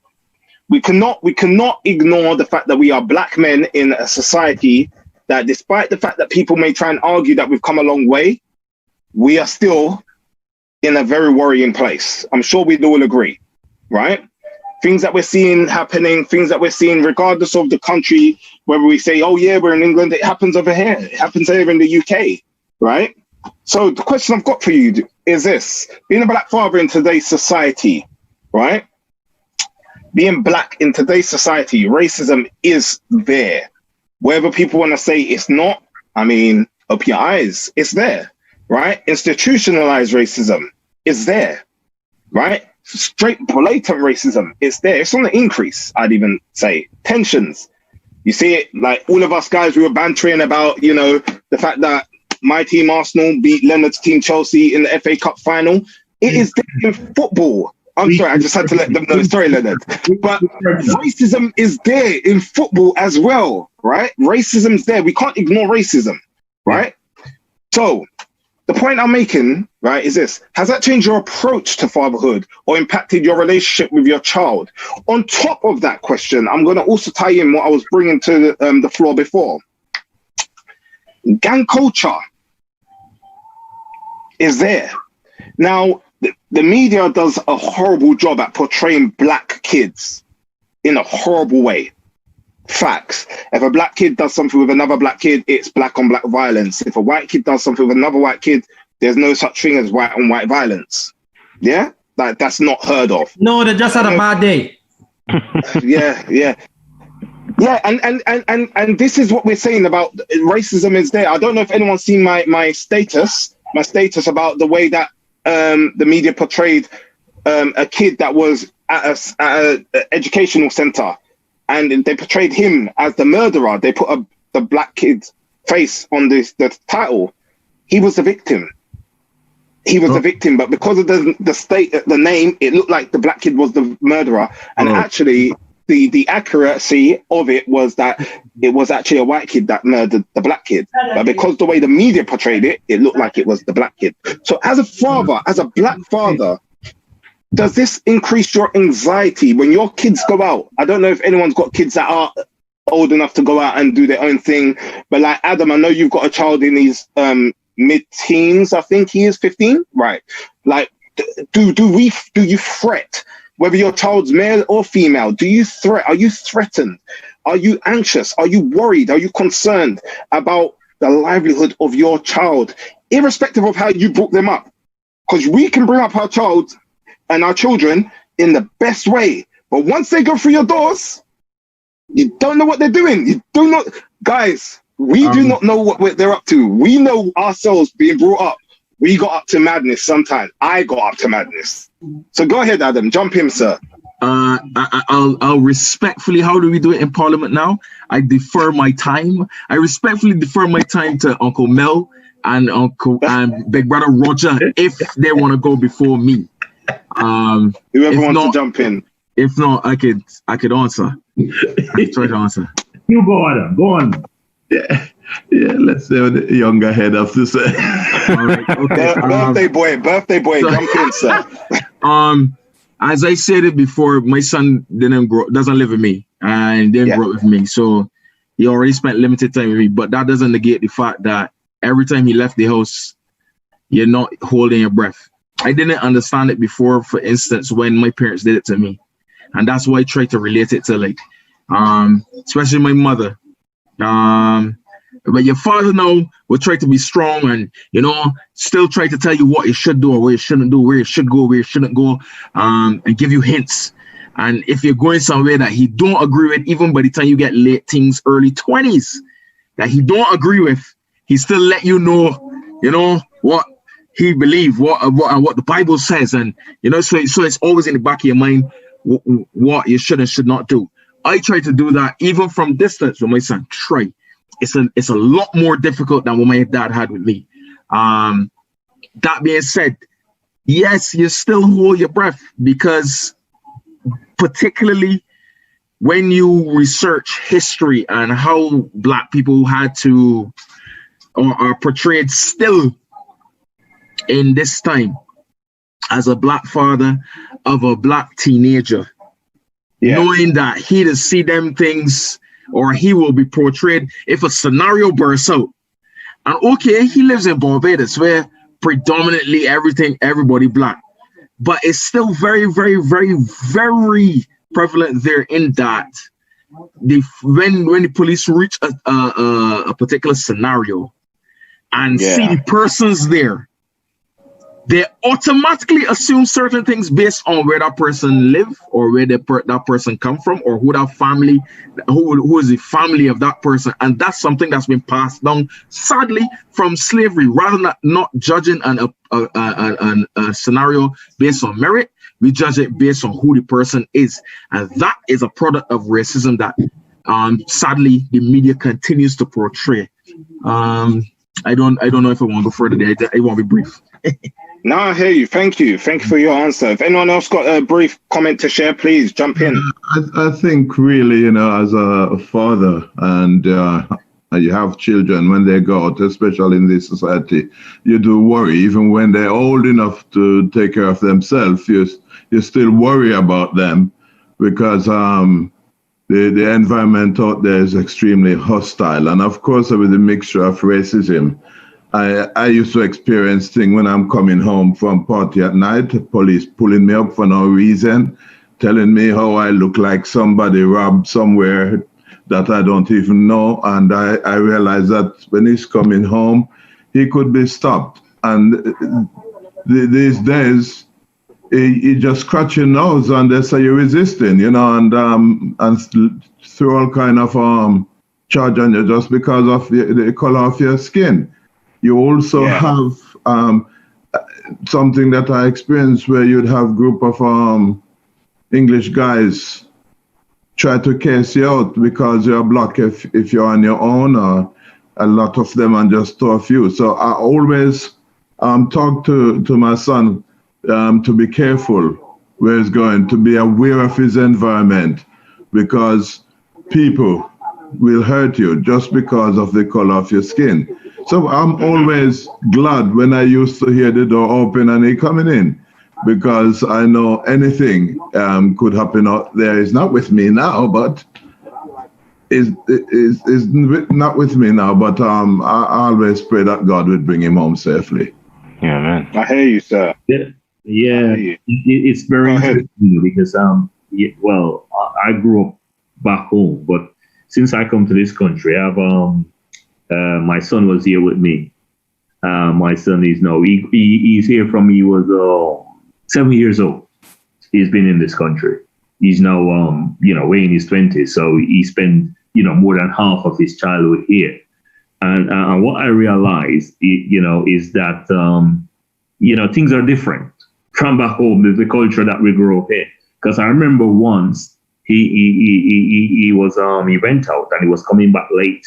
we cannot ignore the fact that we are black men in a society that, despite the fact that people may try and argue that we've come a long way, we are still in a very worrying place. I'm sure we'd all agree, right? Things that we're seeing happening, things that we're seeing regardless of the country, whether we say, oh yeah, we're in England, it happens over here, it happens here in the UK, right? So the question I've got for you is this: being a black father in today's society, right? Being black in today's society, racism is there. Whether people want to say it's not, I mean, open your eyes, it's there, right? Institutionalized racism is there, right? Straight blatant racism is there. It's on the increase, I'd even say. Tensions. You see it, like all of us guys, we were bantering about, you know, the fact that my team Arsenal beat Leonard's team Chelsea in the FA Cup final. It is there in football. I'm sorry, I just had to let them know. Sorry, Leonard. But racism is there in football as well, right? Racism's there. We can't ignore racism, right? So the point I'm making, right, is this: has that changed your approach to fatherhood or impacted your relationship with your child? On top of that question, I'm going to also tie in what I was bringing to the floor before. Gang culture is there. Now, the media does a horrible job at portraying black kids in a horrible way. Facts. If a black kid does something with another black kid, it's black on black violence. If a white kid does something with another white kid, there's no such thing as white on white violence. Yeah? Like, that's not heard of. No, they just had a bad day. Yeah. And this is what we're saying about racism is there. I don't know if anyone's seen my status about the way that the media portrayed a kid that was at a educational center, and they portrayed him as the murderer. They put the black kid's face on the title. He was the victim. The victim, but because of the name, it looked like the black kid was the murderer. And actually, the accuracy of it was that it was actually a white kid that murdered the black kid. But because the way the media portrayed it, it looked like it was the black kid. So as a father, as a black father, does this increase your anxiety when your kids go out? I don't know if anyone's got kids that are old enough to go out and do their own thing. But like Adam, I know you've got a child in his mid-teens. I think he is 15, right? Like, do you fret? Whether your child's male or female, are you threatened? Are you anxious? Are you worried? Are you concerned about the livelihood of your child, irrespective of how you brought them up? Because we can bring up our child and our children in the best way. But once they go through your doors, you don't know what they're doing. You do not, guys, we do not know what they're up to. We know ourselves being brought up. We got up to madness sometimes. I got up to madness. So go ahead, Adam. Jump in, sir. I'll respectfully, how do we do it in Parliament now? I defer my time. I respectfully defer my time to Uncle Mel and Big Brother Roger if they want to go before me. Whoever wants to jump in. If not, I could answer. I try to answer. You go, Adam. Go on. Yeah, let's see what the younger head have to say. All right, okay. Birthday boy, jump in, sir. As I said it before, my son doesn't live with me and didn't grow up with me, so he already spent limited time with me. But that doesn't negate the fact that every time he left the house, you're not holding your breath. I didn't understand it before, for instance, when my parents did it to me, and that's why I try to relate it to, like, especially my mother. But your father now will try to be strong and, still try to tell you what you should do or what you shouldn't do, where you should go, where you shouldn't go, and give you hints. And if you're going somewhere that he don't agree with, even by the time you get late teens, early 20s, that he don't agree with, he still let you know, what he believes, what the Bible says. And, so it's always in the back of your mind what you should and should not do. I try to do that even from distance with my son. Trey. It's a lot more difficult than what my dad had with me. That being said, yes, you still hold your breath, because particularly when you research history and how Black people had to or are portrayed still in this time as a Black father of a Black teenager, knowing that he'll see them things, or he will be portrayed if a scenario bursts out. And okay, he lives in Barbados where predominantly everybody black, but it's still very, very, very, very prevalent there in that when the police reach a particular scenario and see the persons there, they automatically assume certain things based on where that person live, or where that person come from, or who that family, who is the family of that person. And that's something that's been passed down, sadly, from slavery. Rather than not judging a scenario based on merit, we judge it based on who the person is. And that is a product of racism that, sadly, the media continues to portray. I don't know if I want to go further there. I want to be brief. No, I hear you. Thank you. Thank you for your answer. If anyone else got a brief comment to share, please jump in. I think really, as a father, and you have children, when they go out, especially in this society, you do worry. Even when they're old enough to take care of themselves, you still worry about them, because the environment out there is extremely hostile. And of course, with the mixture of racism, I used to experience things when I'm coming home from party at night, police pulling me up for no reason, telling me how I look like somebody robbed somewhere that I don't even know. And I realized that when he's coming home, he could be stopped. And these days, you just scratch your nose and they say you're resisting, and throw all kind of charge on you just because of the color of your skin. You also have something that I experienced where you'd have group of English guys try to case you out because you're black if you're on your own, or a lot of them and just to a few. So I always talk to my son to be careful where he's going, to be aware of his environment, because people will hurt you just because of the color of your skin. So I'm always glad when I used to hear the door open and he coming in, because I know anything could happen out there. It's not with me now, but is not with me now. But I always pray that God would bring him home safely. Yeah, man. I hear you, sir. Yeah. It's very interesting because I grew up back home, but since I come to this country, I've my son was here with me. My son is now he's here from he was 7 years old. He's been in this country. He's now way in his 20s, so he spent more than half of his childhood here. And what I realized, is that things are different from back home. The culture that we grew up in. Because I remember once he went out and he was coming back late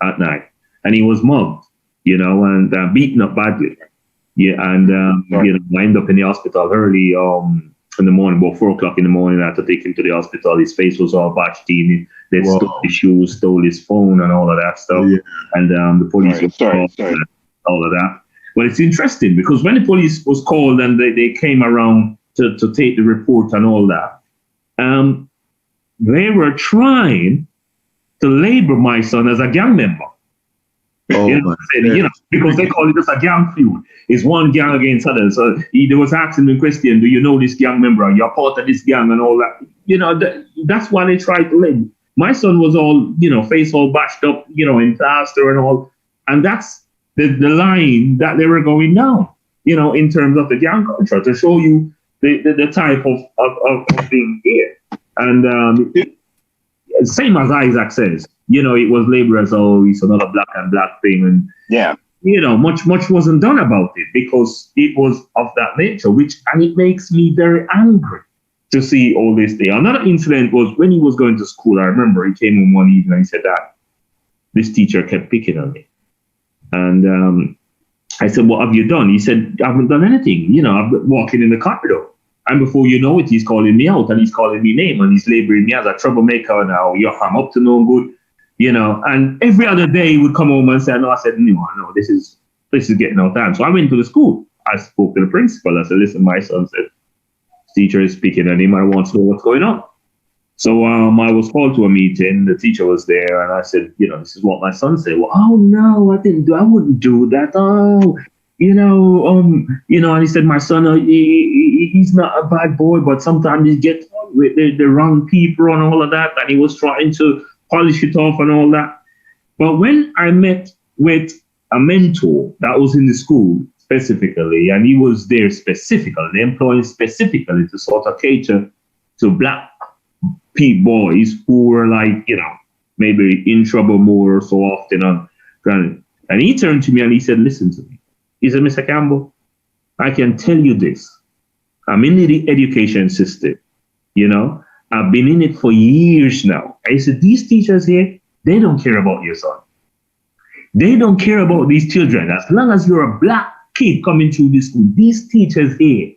at night, and he was mugged, and beaten up badly. Yeah, and I ended up in the hospital early in the morning, about 4 o'clock in the morning. I had to take him to the hospital. His face was all bashed in. They stole his shoes, stole his phone, and all of that stuff. Yeah. And the police was called and all of that. But it's interesting because when the police was called and they came around to take the report and all that, they were trying to label my son as a gang member. Because they call it just a gang feud. It's one gang against others. So they was asking the question, do you know this gang member? You're part of this gang and all that. That's why they tried to label. My son was all, face all bashed up, in plaster and all. And that's the line that they were going down, in terms of the gang culture, to show you the type of being here. And same as Isaac says, it was labeled as, it's another black and black thing. And, much wasn't done about it because it was of that nature, and it makes me very angry to see all this thing. Another incident was when he was going to school. I remember he came home one evening and he said that this teacher kept picking on me. And I said, what have you done? He said, I haven't done anything. I've been walking in the corridor. And before you know it, he's calling me out and he's calling me name and he's labeling me as a troublemaker now. I'm up to no good, And every other day he would come home and say, no. I said, no, this is getting out of hand. So I went to the school. I spoke to the principal. I said, listen, my son said, teacher is speaking and him. I want to know what's going on. So I was called to a meeting. The teacher was there, and I said, this is what my son said. Well, oh no, I wouldn't do that. Oh, and he said, my son, he's not a bad boy, but sometimes he gets with the wrong people and all of that. And he was trying to polish it off and all that. But when I met with a mentor that was in the school specifically, and he was there specifically, employing specifically to sort of cater to black boys who were like, maybe in trouble more so often. And he turned to me and he said, listen to me. He said, Mr. Campbell, I can tell you this. I'm in the education system. I've been in it for years now. I said, these teachers here, they don't care about your son. They don't care about these children. As long as you're a black kid coming through this school, these teachers here,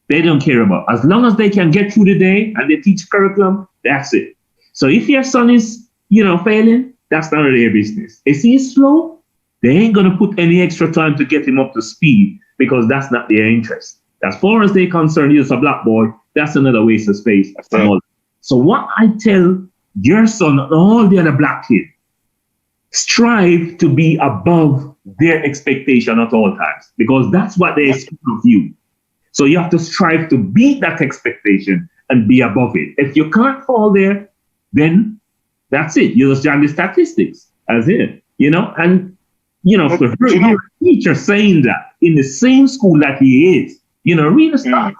they don't care about. As long as they can get through the day and they teach curriculum, that's it. So if your son is, failing, that's none of their business. If he's slow, they ain't going to put any extra time to get him up to speed because that's not their interest. As far as they're concerned, he's a black boy, that's another waste of space. So what I tell your son and all the other black kids, strive to be above their expectation at all times because that's what they expect of you. So you have to strive to beat that expectation and be above it. If you can't fall there, then that's it. You just join the statistics as it, and, for a teacher saying that in the same school that he is, really start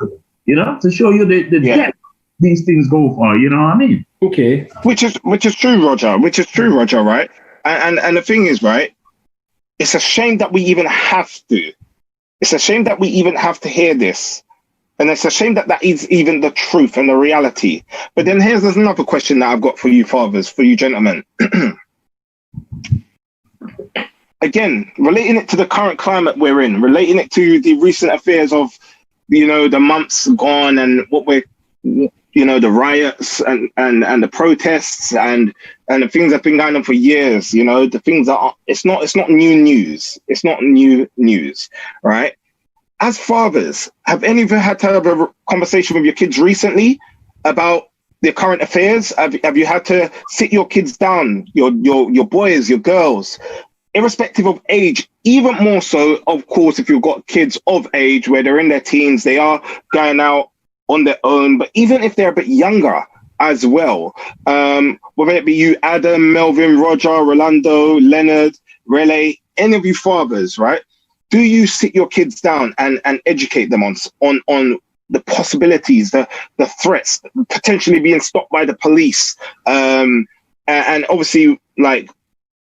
to show you the depth these things go for, you know what I mean? Okay. Which is true, Roger, right? And the thing is, right, it's a shame that we even have to. It's a shame that we even have to hear this. And it's a shame that is even the truth and the reality. But then there's another question that I've got for you fathers, for you gentlemen. Again, relating it to the current climate we're in, relating it to the recent affairs of, the months gone and what we're, the riots and the protests and the things that have been going on for years, the things that are, it's not new news. It's not new news, right? As fathers, have any of you had to have a conversation with your kids recently about the current affairs? Have you had to sit your kids down, your boys, your girls, irrespective of age, even more so, of course, if you've got kids of age where they're in their teens, they are going out on their own, but even if they're a bit younger as well, whether it be you, Adam, Melvin, Roger, Rolando, Leonard, Rele, any of you fathers, right? Do you sit your kids down and educate them on the possibilities, the threats, potentially being stopped by the police, and obviously, like,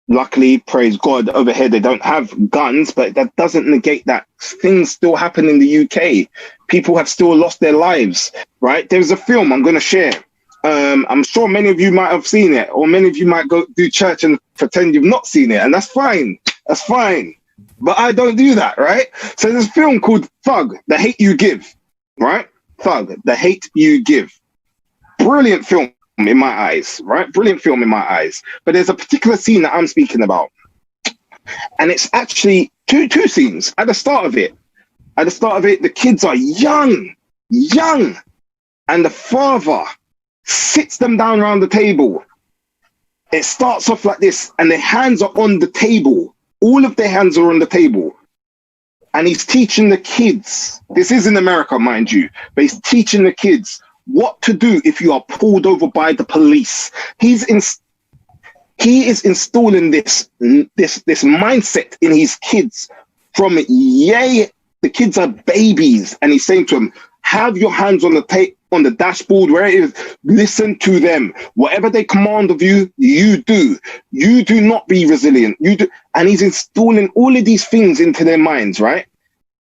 luckily, praise God, over here they don't have guns, but that doesn't negate that things still happen in the UK. People have still lost their lives, right? There's a film I'm going to share. I'm sure many of you might have seen it, or many of you might go do church and pretend you've not seen it, and that's fine. That's fine. But I don't do that, right? So there's a film called Thug, The Hate You Give, right? Thug, The Hate You Give. Brilliant film in my eyes, right? Brilliant film in my eyes. But there's a particular scene that I'm speaking about. And it's actually two scenes. At the start of it, the kids are young. And the father sits them down around the table. It starts off like this, and their hands are on the table. All of their hands are on the table. And he's teaching the kids, this is in America, mind you, but he's teaching the kids what to do if you are pulled over by the police. He is installing this mindset in his kids from the kids are babies, and he's saying to them, have your hands on the dashboard where it is, listen to them. Whatever they command of you, you do. You do not be resilient. You do. And he's installing all of these things into their minds, right?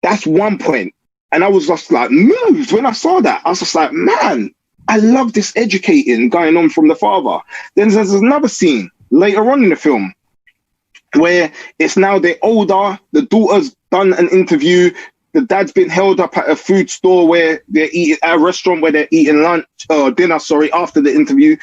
That's one point. And I was just like moved when I saw that. I was just like, man, I love this educating going on from the father. Then there's another scene later on in the film where it's now they're older, the daughter's done an interview, the dad's been held up at a food store where they're eating, at a restaurant where they're eating dinner, after the interview.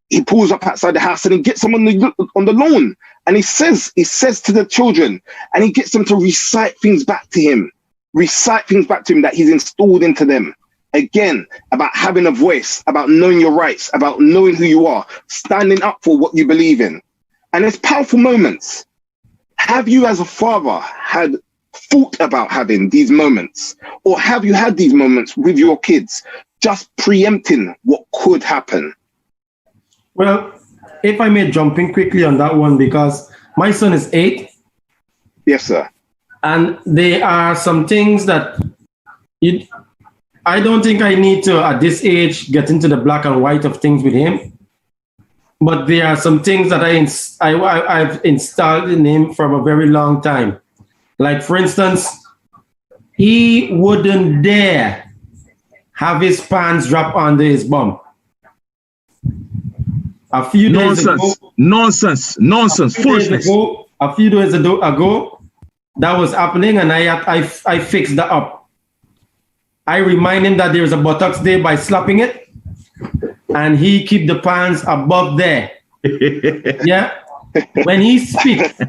He pulls up outside the house and he gets them on the lawn. And he says to the children, and he gets them to recite things back to him that he's installed into them. again, about having a voice, about knowing your rights, about knowing who you are, standing up for what you believe in. And it's powerful moments. Have you as a father had thought about having these moments? Or have you had these moments with your kids, just preempting what could happen? Well, if I may jump in quickly on that one, because my son is 8. Yes, sir. And there are some things that I don't think I need to, at this age, get into the black and white of things with him. But there are some things that I've installed in him from a very long time. Like, for instance, he wouldn't dare have his pants drop under his bum. A few days ago, foolishness. A few days ago, that was happening, and I fixed that up. I remind him that there is a buttocks there by slapping it, and he keep the pants above there. Yeah. When he speaks,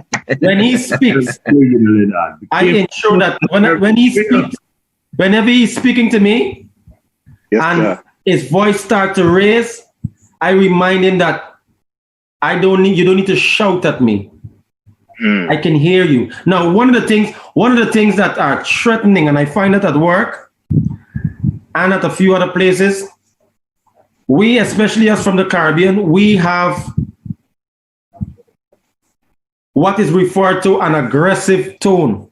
I ensure that when he speaks, whenever he's speaking to me, and his voice starts to raise, I remind him that you don't need to shout at me. I can hear you. Now, one of the things that are threatening, and I find that at work and at a few other places, we, especially us from the Caribbean, we have what is referred to an aggressive tone.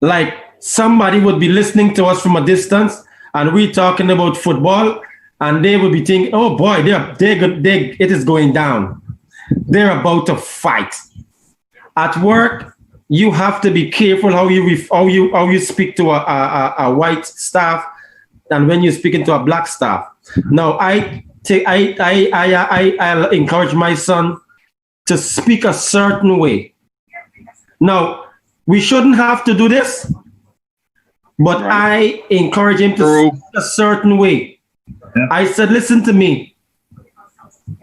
Like somebody would be listening to us from a distance, and we're talking about football, and they would be thinking, "Oh boy, it is going down. They're about to fight." At work, you have to be careful how you speak to a white staff, and when you're speaking to a black staff. Now, I'll encourage my son to speak a certain way. Now, we shouldn't have to do this, but I encourage him to speak a certain way. Yeah. I said, listen to me.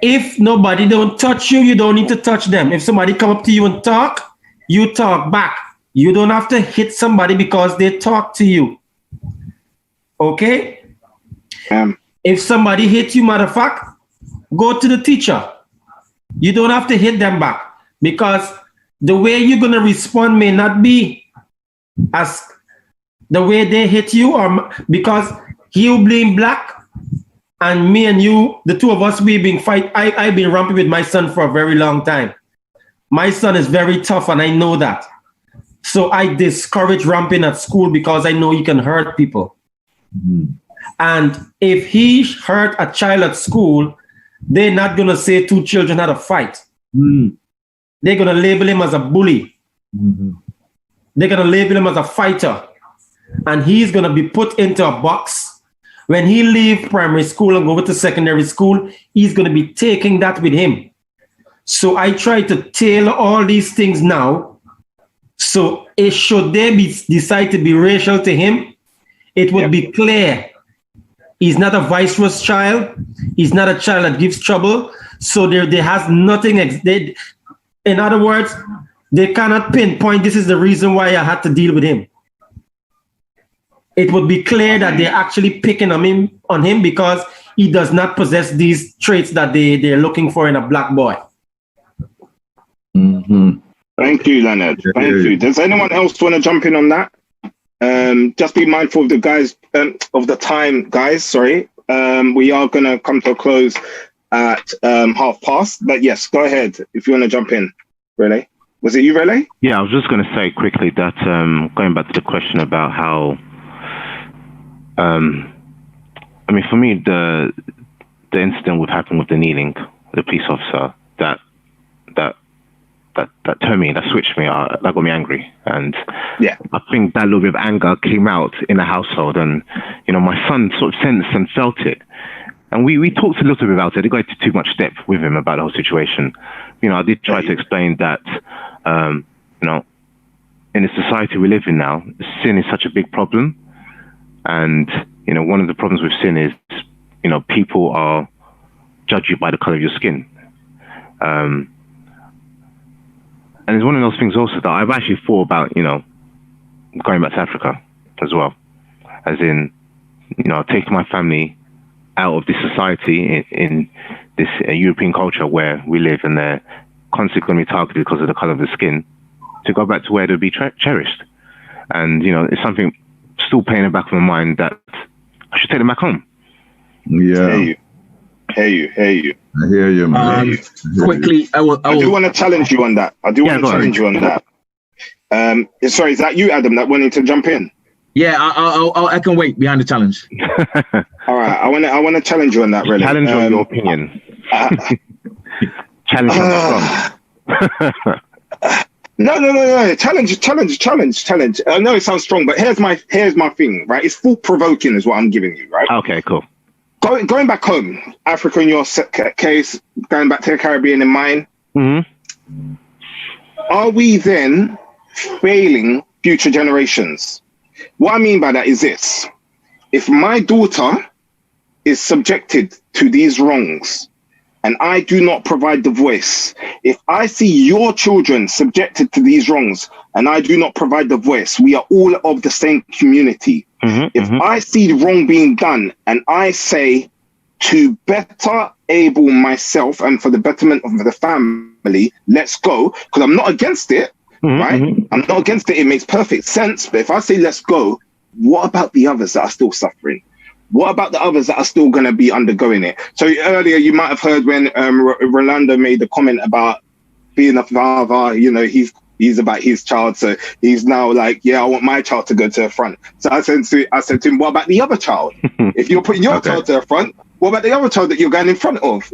If nobody don't touch you, you don't need to touch them. If somebody come up to you and talk, you talk back. You don't have to hit somebody because they talk to you. Okay? If somebody hits you, matter of fact, go to the teacher. You don't have to hit them back, because the way you're going to respond may not be as the way they hit you, or because he'll blame black and me and you, the two of us, we've been fight. I've been ramping with my son for a very long time. My son is very tough, and I know that. So I discourage ramping at school because I know he can hurt people. Mm-hmm. And if he hurt a child at school, they're not going to say two children had a fight. Mm. They're going to label him as a bully. Mm-hmm. They're going to label him as a fighter. And he's going to be put into a box. When he leaves primary school and go over to secondary school, he's going to be taking that with him. So I try to tailor all these things now. So should they decide to be racial to him, it would be clear. He's not a vice child. He's not a child that gives trouble. So there has nothing. In other words, they cannot pinpoint this is the reason why I had to deal with him. It would be clear that they're actually picking on him because he does not possess these traits that they're looking for in a black boy. Mm-hmm. Thank you, Leonard. Thank you. Does anyone else want to jump in on that? Just be mindful of the guys, of the time, guys. Sorry. We are going to come to a close at past. But yes, go ahead if you want to jump in. Rele? Was it you, Rele? Yeah, I was just going to say quickly that going back to the question about how, I mean, for me, the incident would happen with the kneeling, the police officer, that turned me, that switched me, that got me angry. And yeah, I think that little bit of anger came out in the household, and my son sort of sensed and felt it. And we talked a little bit about it. I didn't go into too much depth with him about the whole situation. I did try to explain that, in the society we live in now, sin is such a big problem. And, one of the problems with sin is, people are judge you by the color of your skin. And it's one of those things also that I've actually thought about, going back to Africa as well. As in, taking my family out of this society in this European culture where we live, and they're constantly going to be targeted because of the color of the skin, to go back to where they'll be cherished. And, it's something still playing in the back of my mind that I should take them back home. Yeah. Hear you. I hear you, man. Quickly, I do want to challenge you on that. Sorry, is that you, Adam, that wanted to jump in? Yeah, I can wait behind the challenge. All right, I want to challenge you on that. Really, challenge on your opinion. Challenge on strong. No. Challenge. I know it sounds strong, but here's my thing. Right, it's thought provoking, is what I'm giving you. Right. Okay. Cool. Going back home, Africa in your case, going back to the Caribbean in mine. Mm-hmm. Are we then failing future generations? What I mean by that is this: if my daughter is subjected to these wrongs and I do not provide the voice, if I see your children subjected to these wrongs and I do not provide the voice, we are all of the same community. If I see the wrong being done and I say, to better able myself and for the betterment of the family, let's go, because I'm not against it, right? I'm not against it. It makes perfect sense. But if I say, let's go, what about the others that are still suffering? What about the others that are still going to be undergoing it? So earlier, you might have heard when Rolando made the comment about being a father, he's about his child. So he's now like, yeah, I want my child to go to the front. So I said to him, what about the other child? If you're putting your child to the front, what about the other child that you're going in front of?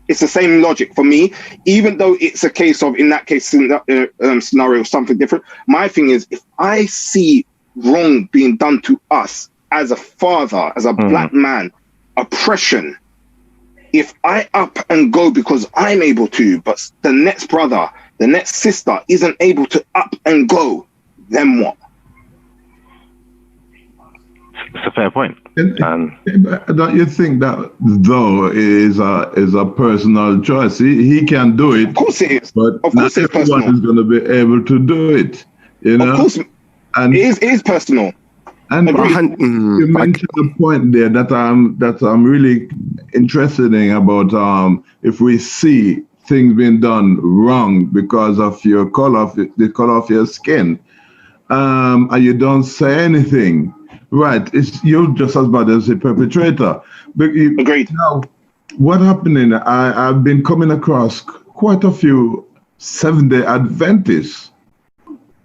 It's the same logic for me, even though it's a case of, in that case, scenario, something different. My thing is, if I see wrong being done to us as a father, as a black man, oppression, if I up and go because I'm able to, but the next brother, the next sister isn't able to up and go, then what? It's a fair point. Don't you think that, though, is a personal choice? He can do it. Of course it is. But of course not everyone is going to be able to do it. Of course, and it is personal. And you mentioned a point there that I'm really interested in about if we see things being done wrong because of your color, the color of your skin, and you don't say anything. Right, you're just as bad as the perpetrator. But agreed. Now, what happening? I've been coming across quite a few Seventh-day Adventists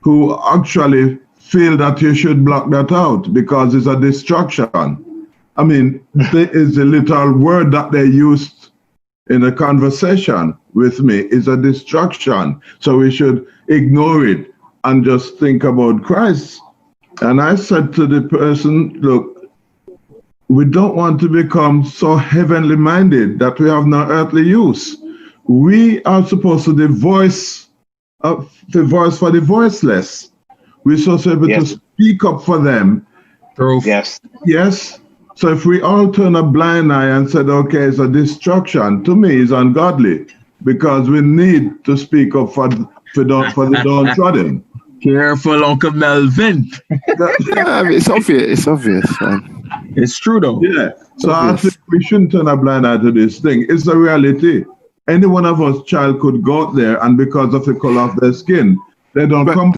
who actually feel that you should block that out because it's a distraction. I mean, there is a little word that they used in a conversation with me is a distraction. So we should ignore it and just think about Christ. And I said to the person, look, we don't want to become so heavenly minded that we have no earthly use. We are supposed to be the voice for the voiceless. We're supposed to be able to speak up for them. Yes. So if we all turn a blind eye and said, okay, it's a distraction, to me it's ungodly because we need to speak up for the downtrodden. Careful, Uncle Melvin. It's obvious, man. It's true, though. Yeah. So I think we shouldn't turn a blind eye to this thing. It's a reality. Any one of us child could go out there and because of the color of their skin, they don't come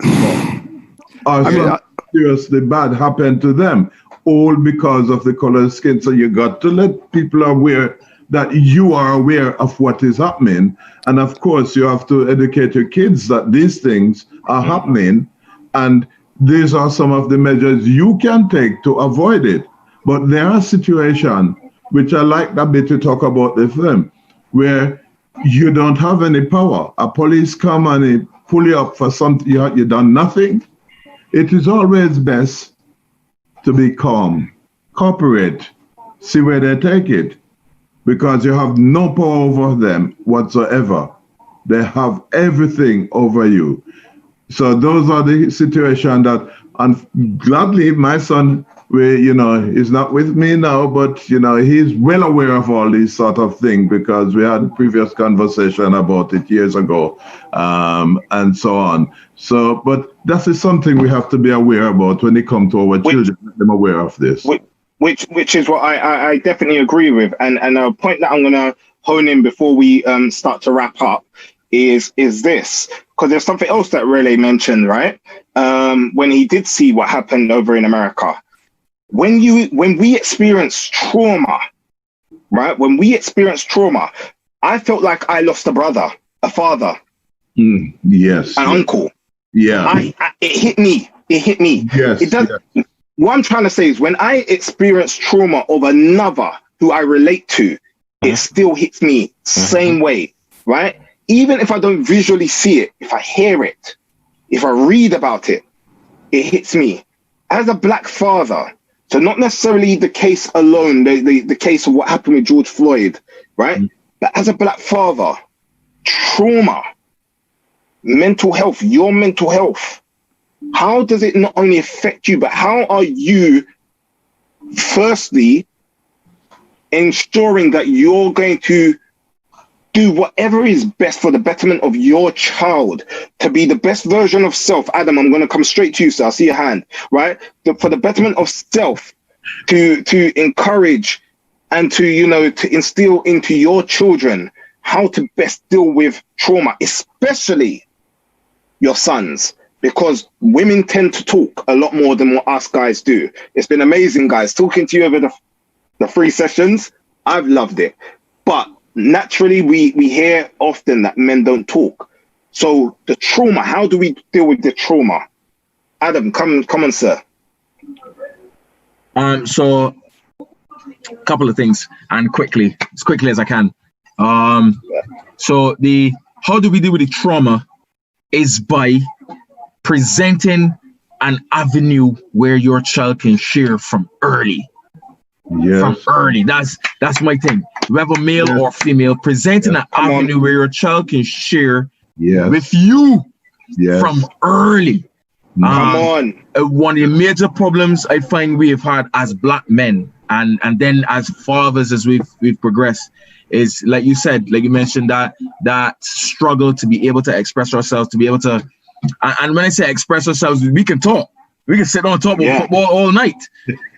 or something seriously bad happened to them, all because of the color of skin. So you got to let people aware that you are aware of what is happening. And of course, you have to educate your kids that these things are happening. And these are some of the measures you can take to avoid it. But there are situations, which I like that bit to talk about the film, where you don't have any power. A police come and they pull you up for something, you done nothing. It is always best to be calm, cooperate, see where they take it, because you have no power over them whatsoever. They have everything over you. So those are the situations that, and gladly, my son, is not with me now, but, he's well aware of all these sort of things because we had a previous conversation about it years ago, and so on. So, but that is something we have to be aware about when it comes to our children, make them aware of this. which is what I definitely agree with, and a point that I'm gonna hone in before we start to wrap up is this, because there's something else that Raleigh mentioned, right? When he did see what happened over in America, when we experience trauma, right? When we experience trauma, I felt like I lost a brother, a father, yes, an uncle. Yeah, it hit me. Yes, it does. Yeah. What I'm trying to say is, when I experience trauma of another who I relate to, it still hits me same way, right? Even if I don't visually see it, if I hear it, if I read about it, it hits me. As a black father, so not necessarily the case alone, the case of what happened with George Floyd, right? But as a black father, trauma, mental health, your mental health, how does it not only affect you, but how are you, firstly, ensuring that you're going to do whatever is best for the betterment of your child, to be the best version of self? Adam, I'm going to come straight to you, sir. I see your hand, right? For the betterment of self, to encourage and to instill into your children how to best deal with trauma, especially your sons, because women tend to talk a lot more than what us guys do. It's been amazing, guys, talking to you over the 3 sessions. I've loved it. But naturally, we hear often that men don't talk. So the trauma, how do we deal with the trauma? Adam, come on, sir. So a couple of things, and as quickly as I can. So how do we deal with the trauma is by presenting an avenue where your child can share from early. Yes. From early. That's my thing. Whether male or female, presenting an avenue where your child can share with you from early. Come on. One of the major problems I find we have had as black men and then as fathers as we've progressed is, like you said, like you mentioned, that struggle to be able to express ourselves, to be able to, and when I say express ourselves, we can talk. We can sit on top of football all night.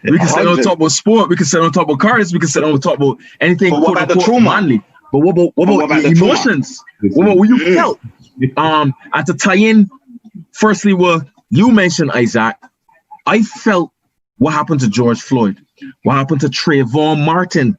We can sit on top of sport. We can sit on top of cars. We can sit on top of anything. But what about the trauma? Manly. But what about the emotions? What about what you felt? And to tie in, firstly, what you mentioned, Isaac, I felt what happened to George Floyd, what happened to Trayvon Martin.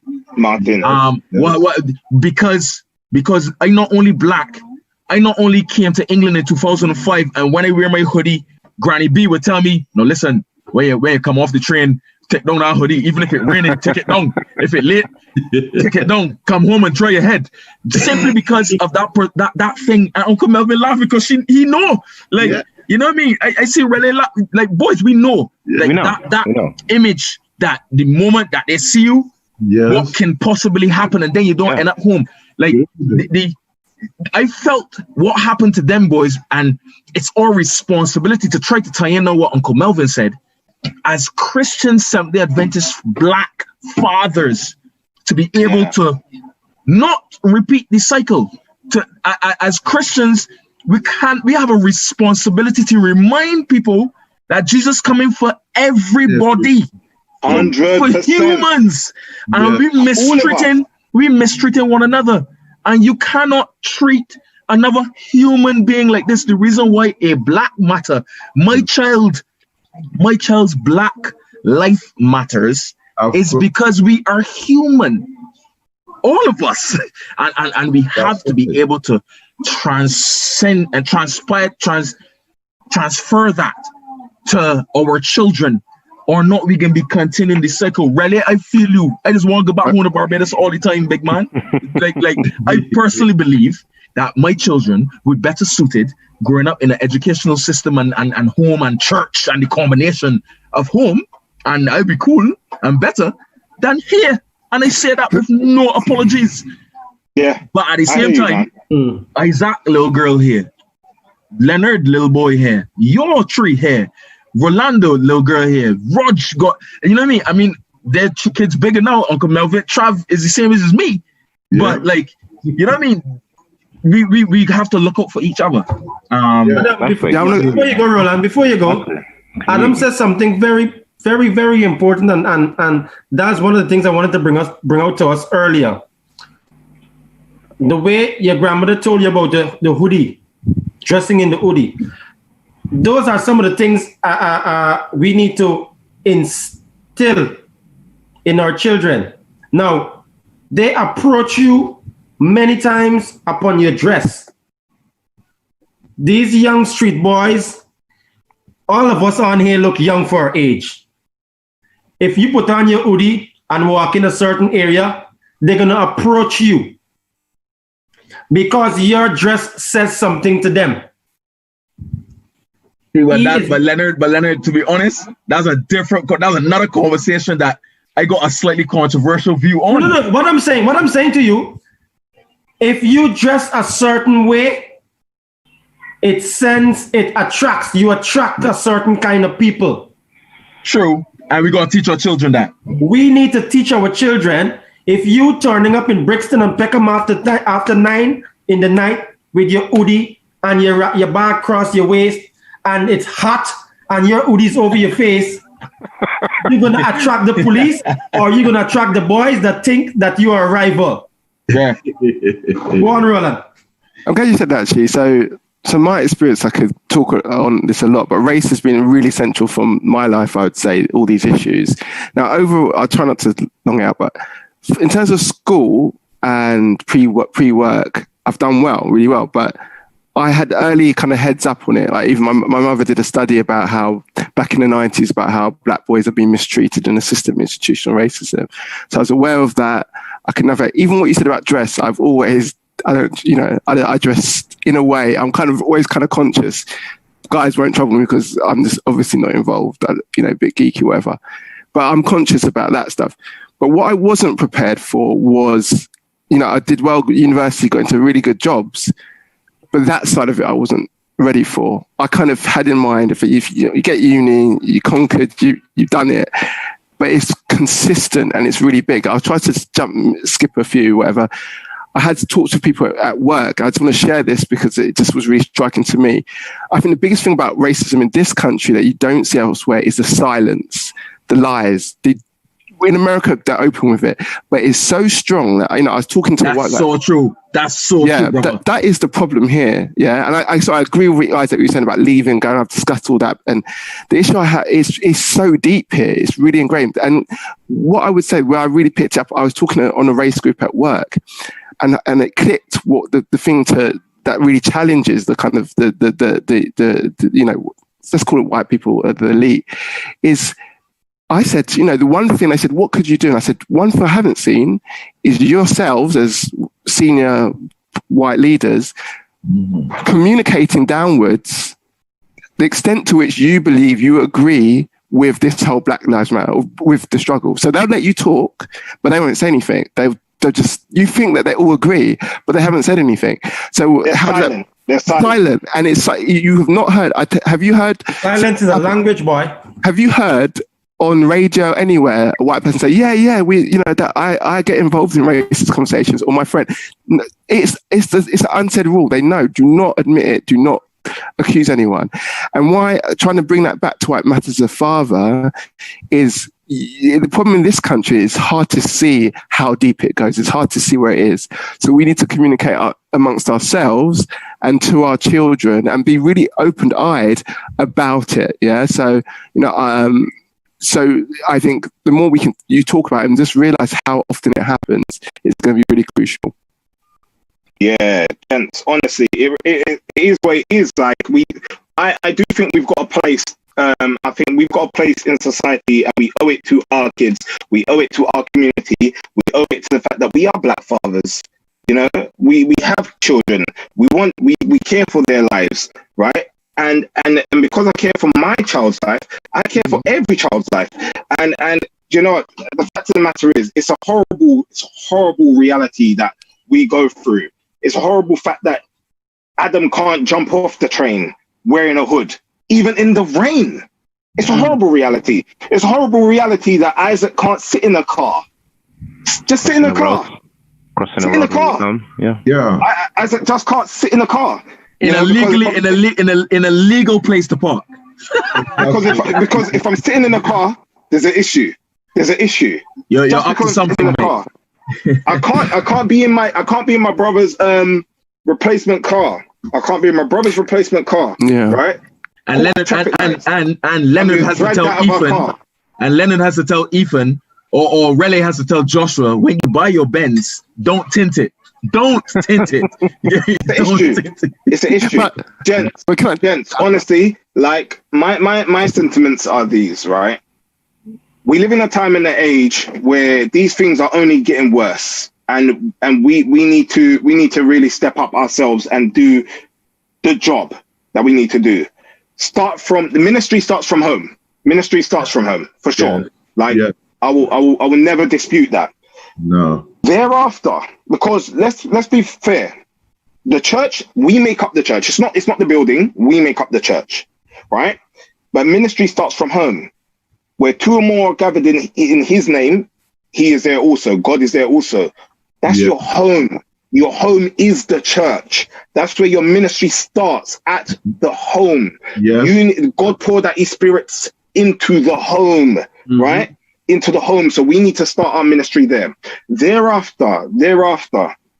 Because I'm not only black, I not only came to England in 2005, and when I wear my hoodie, Granny B would tell me, no, listen, when you come off the train, take down that hoodie. Even if it raining, take it down. If it late, take it down. Come home and dry your head. Simply because of that thing. And Uncle Melvin laughed because he know. Like, you know what I mean? I see really like, boys, we know. Like, we know. That image, that the moment that they see you, what can possibly happen, and then you don't end up home. Like, I felt what happened to them boys, and it's our responsibility to try to tie in on what Uncle Melvin said. As Christian Seventh-day Adventist black fathers, to be able to not repeat the cycle. As Christians, we have a responsibility to remind people that Jesus coming for everybody, 100%. for humans, and we mistreating one another. And you cannot treat another human being like this. The reason why a black matter, my child's black life matters is because we are human, all of us, and we have to be able to transcend and transfer that to our children, or not we can be continuing the cycle. Really, I feel you. I just want to go back home to Barbados all the time, big man. like I personally believe that my children would better suited growing up in an educational system and home and church and the combination of home, and I'd be cool and better than here. And I say that with no apologies. Yeah. But at the same time, Isaac, little girl here, Leonard, little boy here, your tree here, Rolando, little girl here, Rog got, you know what I mean? I mean, their kids bigger now. Uncle Melvin, Trav is the same as me. But like, you know what I mean? We have to look out for each other. Before you go, Roland, Adam said something very Very, very important, and that's one of the things I wanted to bring out to us earlier. The way your grandmother told you about the hoodie, dressing in the hoodie. Those are some of the things we need to instill in our children. Now, they approach you many times upon your dress. These young street boys, all of us on here look young for our age. If you put on your hoodie and walk in a certain area, they're going to approach you because your dress says something to them. But Leonard, to be honest, that's another conversation that I got a slightly controversial view on. No. What I'm saying to you, if you dress a certain way, you attract a certain kind of people. True. And we're going to teach our children that. We need to teach our children. If you turning up in Brixton and Peckham after 9 in the night with your hoodie and your bag across your waist, and it's hot and your hoodie's over your face, you're going to attract the police, or you're going to attract the boys that think that you are a rival. Yeah. Go on, Roland. I'm glad you said that, actually. So my experience, I could talk on this a lot, but race has been really central from my life, I would say, all these issues. Now, overall, I'll try not to long out, but in terms of school and pre-work, I've done really well, but I had early kind of heads up on it. Like even my mother did a study about how back in the 90s about how black boys are being mistreated in the system of institutional racism. So I was aware of that. I could never, even what you said about dress, I dress in a way, I'm always conscious. Guys won't trouble me because I'm just obviously not involved, a bit geeky, whatever. But I'm conscious about that stuff. But what I wasn't prepared for was, I did well at university, got into really good jobs. But that side of it, I wasn't ready for. I kind of had in mind, if you get uni, you conquered, you've done it, but it's consistent and it's really big. I'll try to skip a few, whatever. I had to talk to people at work. I just want to share this because it just was really striking to me. I think the biggest thing about racism in this country that you don't see elsewhere is the silence, the lies, in America, they're open with it, but it's so strong that I was talking to That's a white. So true. That's so true, brother. That is the problem here. Yeah, and I agree with what Isaac was saying about leaving, going. I've discussed all that, and the issue I have is so deep here. It's really ingrained. And what I would say, where I really picked up, I was talking on a race group at work, and it clicked what the thing that really challenges the kind of the let's call it white people, the elite, is. I said, the one thing they said, what could you do? And I said, one thing I haven't seen is yourselves as senior white leaders communicating downwards the extent to which you believe you agree with this whole Black Lives Matter, with the struggle. So they'll let you talk, but they won't say anything. They'll just, you think that they all agree, but they haven't said anything. So they're silent. And it's like, you have not heard. Have you heard? Silence is a language, boy. Have you heard on radio anywhere a white person say, yeah, we, that I get involved in racist conversations, or my friend? It's an unsaid rule. They know. Do not admit it. Do not accuse anyone. And why trying to bring that back to what matters as a father is the problem in this country is hard to see how deep it goes. It's hard to see where it is. So we need to communicate amongst ourselves and to our children and be really open-eyed about it. Yeah. So, so I think the more you talk about it and just realize how often it happens, it's going to be really crucial. Yeah, gents, honestly, it is what it is. Like I do think we've got a place. I think we've got a place in society, and we owe it to our kids. We owe it to our community. We owe it to the fact that we are Black fathers. We have children. We care for their lives, right? And because I care for my child's life, I care for every child's life. And you know what? The fact of the matter is, it's a horrible reality that we go through. It's a horrible fact that Adam can't jump off the train wearing a hood, even in the rain. It's a horrible reality. It's a horrible reality that Isaac can't sit in a car. Just sit in a car. Crossing in a car. Yeah. Isaac just can't sit in a car. In a legal place to park. Because if I'm sitting in a car There's an issue. You're Just up to because something, I'm in a car, I can't be in my brother's replacement car. I can't be in my brother's replacement car. Yeah. Right. And Leonard and Leonard has to tell Ethan, and Leonard has to tell Ethan, or Raleigh has to tell Joshua, when you buy your Benz, don't tint it. Don't tint it. It's an issue. Gents, honestly, like my sentiments are these, right? We live in a time and an age where these things are only getting worse. And we need to really step up ourselves and do the job that we need to do. The ministry starts from home. Ministry starts from home, for sure. Yeah. I will never dispute that. No. Thereafter, because let's be fair, the church, we make up the church. It's not the building, we make up the church, right? But ministry starts from home, where two or more are gathered in his name, he is there also. God is there also. That's your home. Your home is the church. That's where your ministry starts, at the home. Yeah. God poured out his spirits into the home, right? Into the home. So we need to start our ministry there. Thereafter,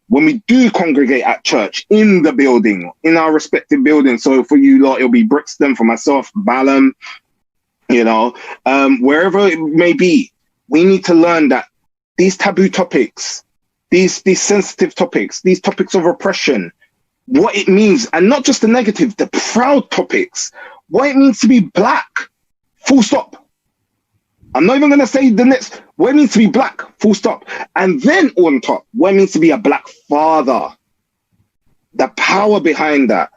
when we do congregate at church, in the building, in our respective buildings. So for you lot, it'll be Brixton, for myself, Ballum, wherever it may be, we need to learn that these taboo topics, these sensitive topics, these topics of oppression, what it means, and not just the negative, the proud topics, what it means to be black, full stop. I'm not even going to say the next, what it means to be black, full stop. And then on top, what it means to be a black father, the power behind that,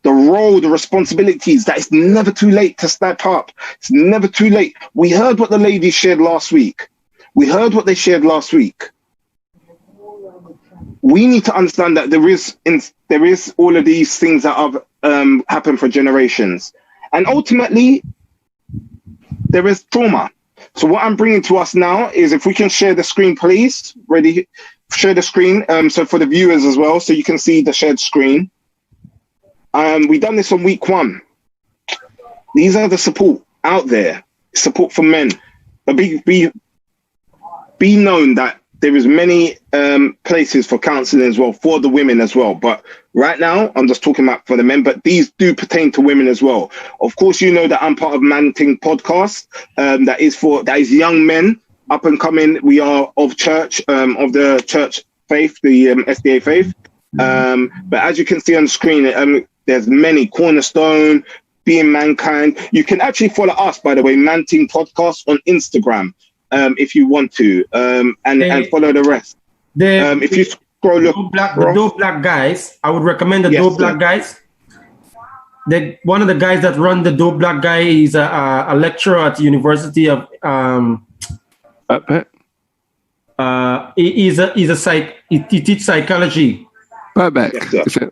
the role, the responsibilities, that it's never too late to step up. It's never too late. We heard what the ladies shared last week. We heard what they shared last week. We need to understand that there is all of these things that have happened for generations. And ultimately, there is trauma. So what I'm bringing to us now is, if we can share the screen, please. Ready? Share the screen. So for the viewers as well, so you can see the shared screen. We done this on week 1. These are the support out there. Support for men. But be known that there is many places for counselling as well, for the women as well. But right now, I'm just talking about for the men, but these do pertain to women as well. Of course, you know that I'm part of Manting Podcast. That is young men, up and coming. We are of church, of the church faith, the SDA faith. But as you can see on the screen, there's many: Cornerstone, Being Mankind. You can actually follow us, by the way, Manting Podcast on Instagram, if you want to, and follow the rest. If you scroll, the Dope Black Guys, I would recommend the Dope Black Guys. One of the guys that run the Dope Black Guy is a lecturer at the University of he teaches psychology. Birkbeck.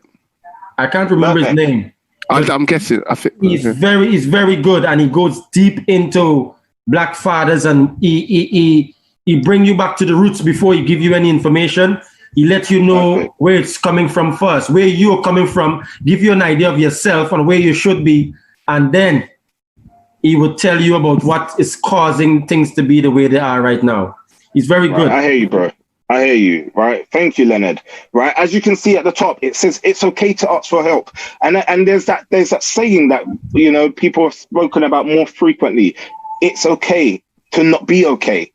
I can't remember his name. I'm guessing. I think he's very good, and he goes deep into black fathers, and he bring you back to the roots before he give you any information. He lets you know where it's coming from first, where you're coming from, give you an idea of yourself and where you should be, and then he will tell you about what is causing things to be the way they are right now. He's very good. I hear you, bro. I hear you, right? Thank you, Leonard. Right, as you can see at the top, it says it's okay to ask for help, and there's that saying that people have spoken about more frequently. It's okay to not be okay.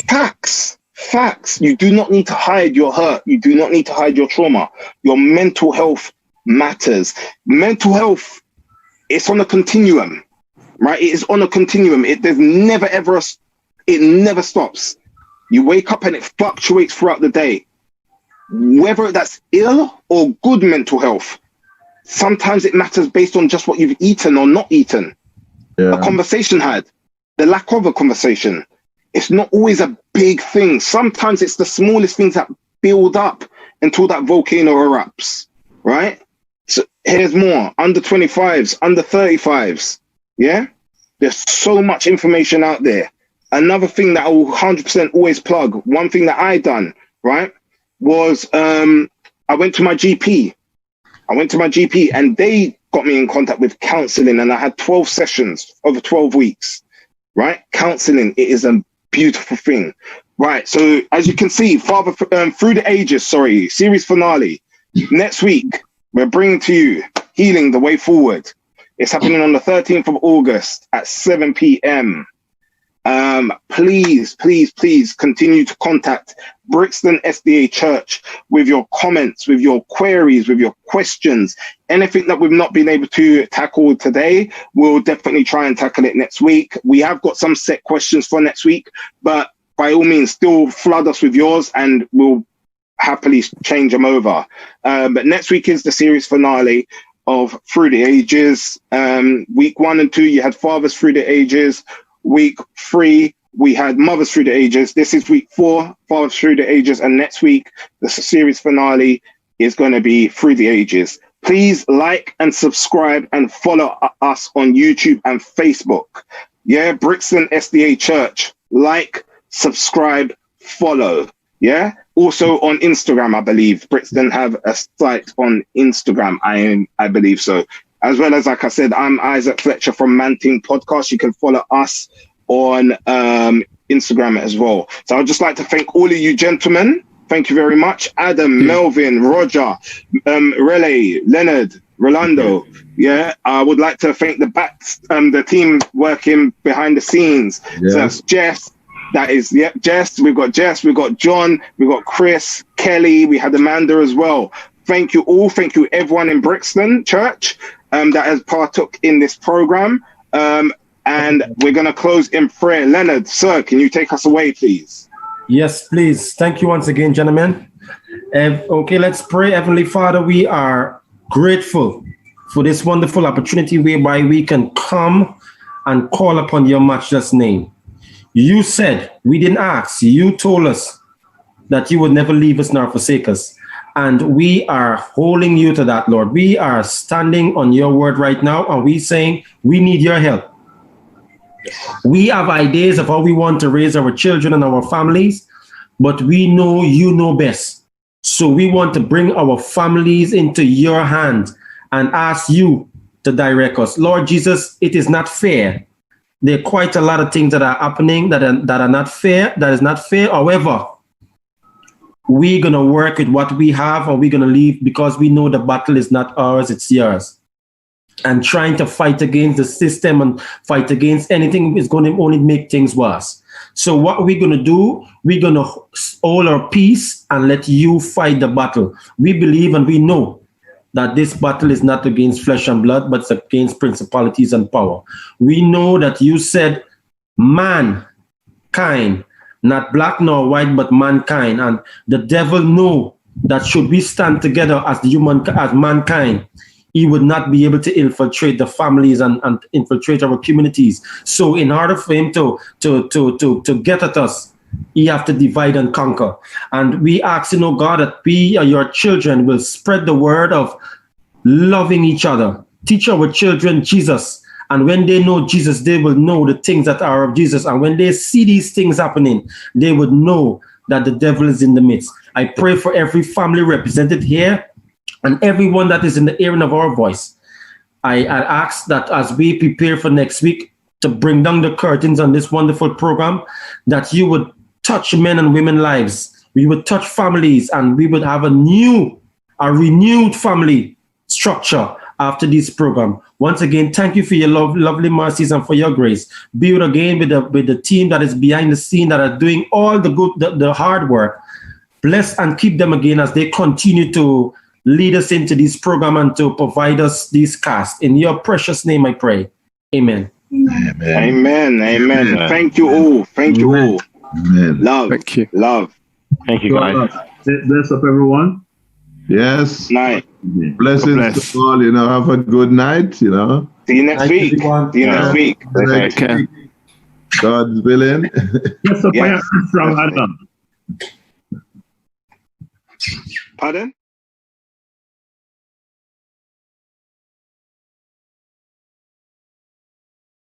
Facts. You do not need to hide your hurt. You do not need to hide your trauma. Your mental health matters. Mental health, it's on a continuum, right? It is on a continuum. It never stops. You wake up and it fluctuates throughout the day. Whether that's ill or good mental health, sometimes it matters based on just what you've eaten or not eaten. A conversation had, the lack of a conversation. It's not always a big thing. Sometimes it's the smallest things that build up until that volcano erupts, right? So here's more. Under 25s, under 35s. Yeah? There's so much information out there. Another thing that I will 100% always plug, one thing that I done, right, was I went to my GP. And they got me in contact with counseling, and I had 12 sessions over 12 weeks. right? Counseling, it is a beautiful thing, right? So as you can see, Father Through the Ages, series finale. Next week, we're bringing to you Healing the Way Forward. It's happening on the 13th of August at 7 p.m. Please continue to contact Brixton SDA Church with your comments, with your queries, with your questions. Anything that we've not been able to tackle today, we'll definitely try and tackle it next week. We have got some set questions for next week, but by all means, still flood us with yours and we'll happily change them over. But next week is the series finale of Through the Ages. Week 1 and 2, you had Fathers Through the Ages. Week 3, we had Mothers Through the Ages. This is week 4, Fathers Through the Ages. And next week, the series finale is going to be Through the Ages. Please like and subscribe and follow us on YouTube and Facebook. Yeah, Brixton SDA Church. Like, subscribe, follow. Yeah. Also on Instagram, I believe. Brixton have a site on Instagram. I believe so. As well as, like I said, I'm Isaac Fletcher from Man Team Podcast. You can follow us on Instagram as well. So I'd just like to thank all of you gentlemen. Thank you very much. Adam, Melvin, Roger, Rele, Leonard, Rolando. Yeah, I would like to thank the team working behind the scenes. Yeah. So that's Jess. That is, Jess. We've got John, we've got Chris, Kelly, we had Amanda as well. Thank you all. Thank you everyone in Brixton Church that has partook in this program. And we're going to close in prayer. Leonard, sir, can you take us away, please? Yes, please. Thank you once again, gentlemen. Okay, let's pray. Heavenly Father, we are grateful for this wonderful opportunity whereby we can come and call upon your matchless name. You said, we didn't ask, you told us that you would never leave us nor forsake us. And we are holding you to that, Lord. We are standing on your word right now, and we saying we need your help. We have ideas of how we want to raise our children and our families, but we know you know best. So we want to bring our families into your hands and ask you to direct us. Lord Jesus, it is not fair. There are quite a lot of things that are happening that are not fair. That is not fair. However, we're going to work with what we have, or we're going to leave because we know the battle is not ours, it's yours. And trying to fight against the system and fight against anything is going to only make things worse. So what we're going to do, we're going to hold our peace and let you fight the battle. We believe and we know that this battle is not against flesh and blood, but it's against principalities and power. We know that you said mankind, not black nor white, but mankind. And the devil know that should we stand together as mankind, he would not be able to infiltrate the families and infiltrate our communities. So in order for him to get at us, he have to divide and conquer. And we ask, God, that we, your children, will spread the word of loving each other. Teach our children Jesus. And when they know Jesus, they will know the things that are of Jesus. And when they see these things happening, they would know that the devil is in the midst. I pray for every family represented here and everyone that is in the hearing of our voice. I ask that as we prepare for next week to bring down the curtains on this wonderful program, that you would touch men and women's lives. We would touch families, and we would have a renewed family structure after this program. Once again, thank you for your lovely mercies and for your grace. Be again with the team that is behind the scene that are doing all the hard work. Bless and keep them again as they continue to lead us into this program and to provide us this cast. In your precious name I pray. Amen. Amen. Amen. Amen. Thank you all. Thank you all. Amen. Love. Thank you. Love. Thank you, guys. Bless up, everyone. Yes. Night. Blessings to all. Have a good night. See you next week. See you next week. Okay. God's willing. Bless up, from Adam. Pardon?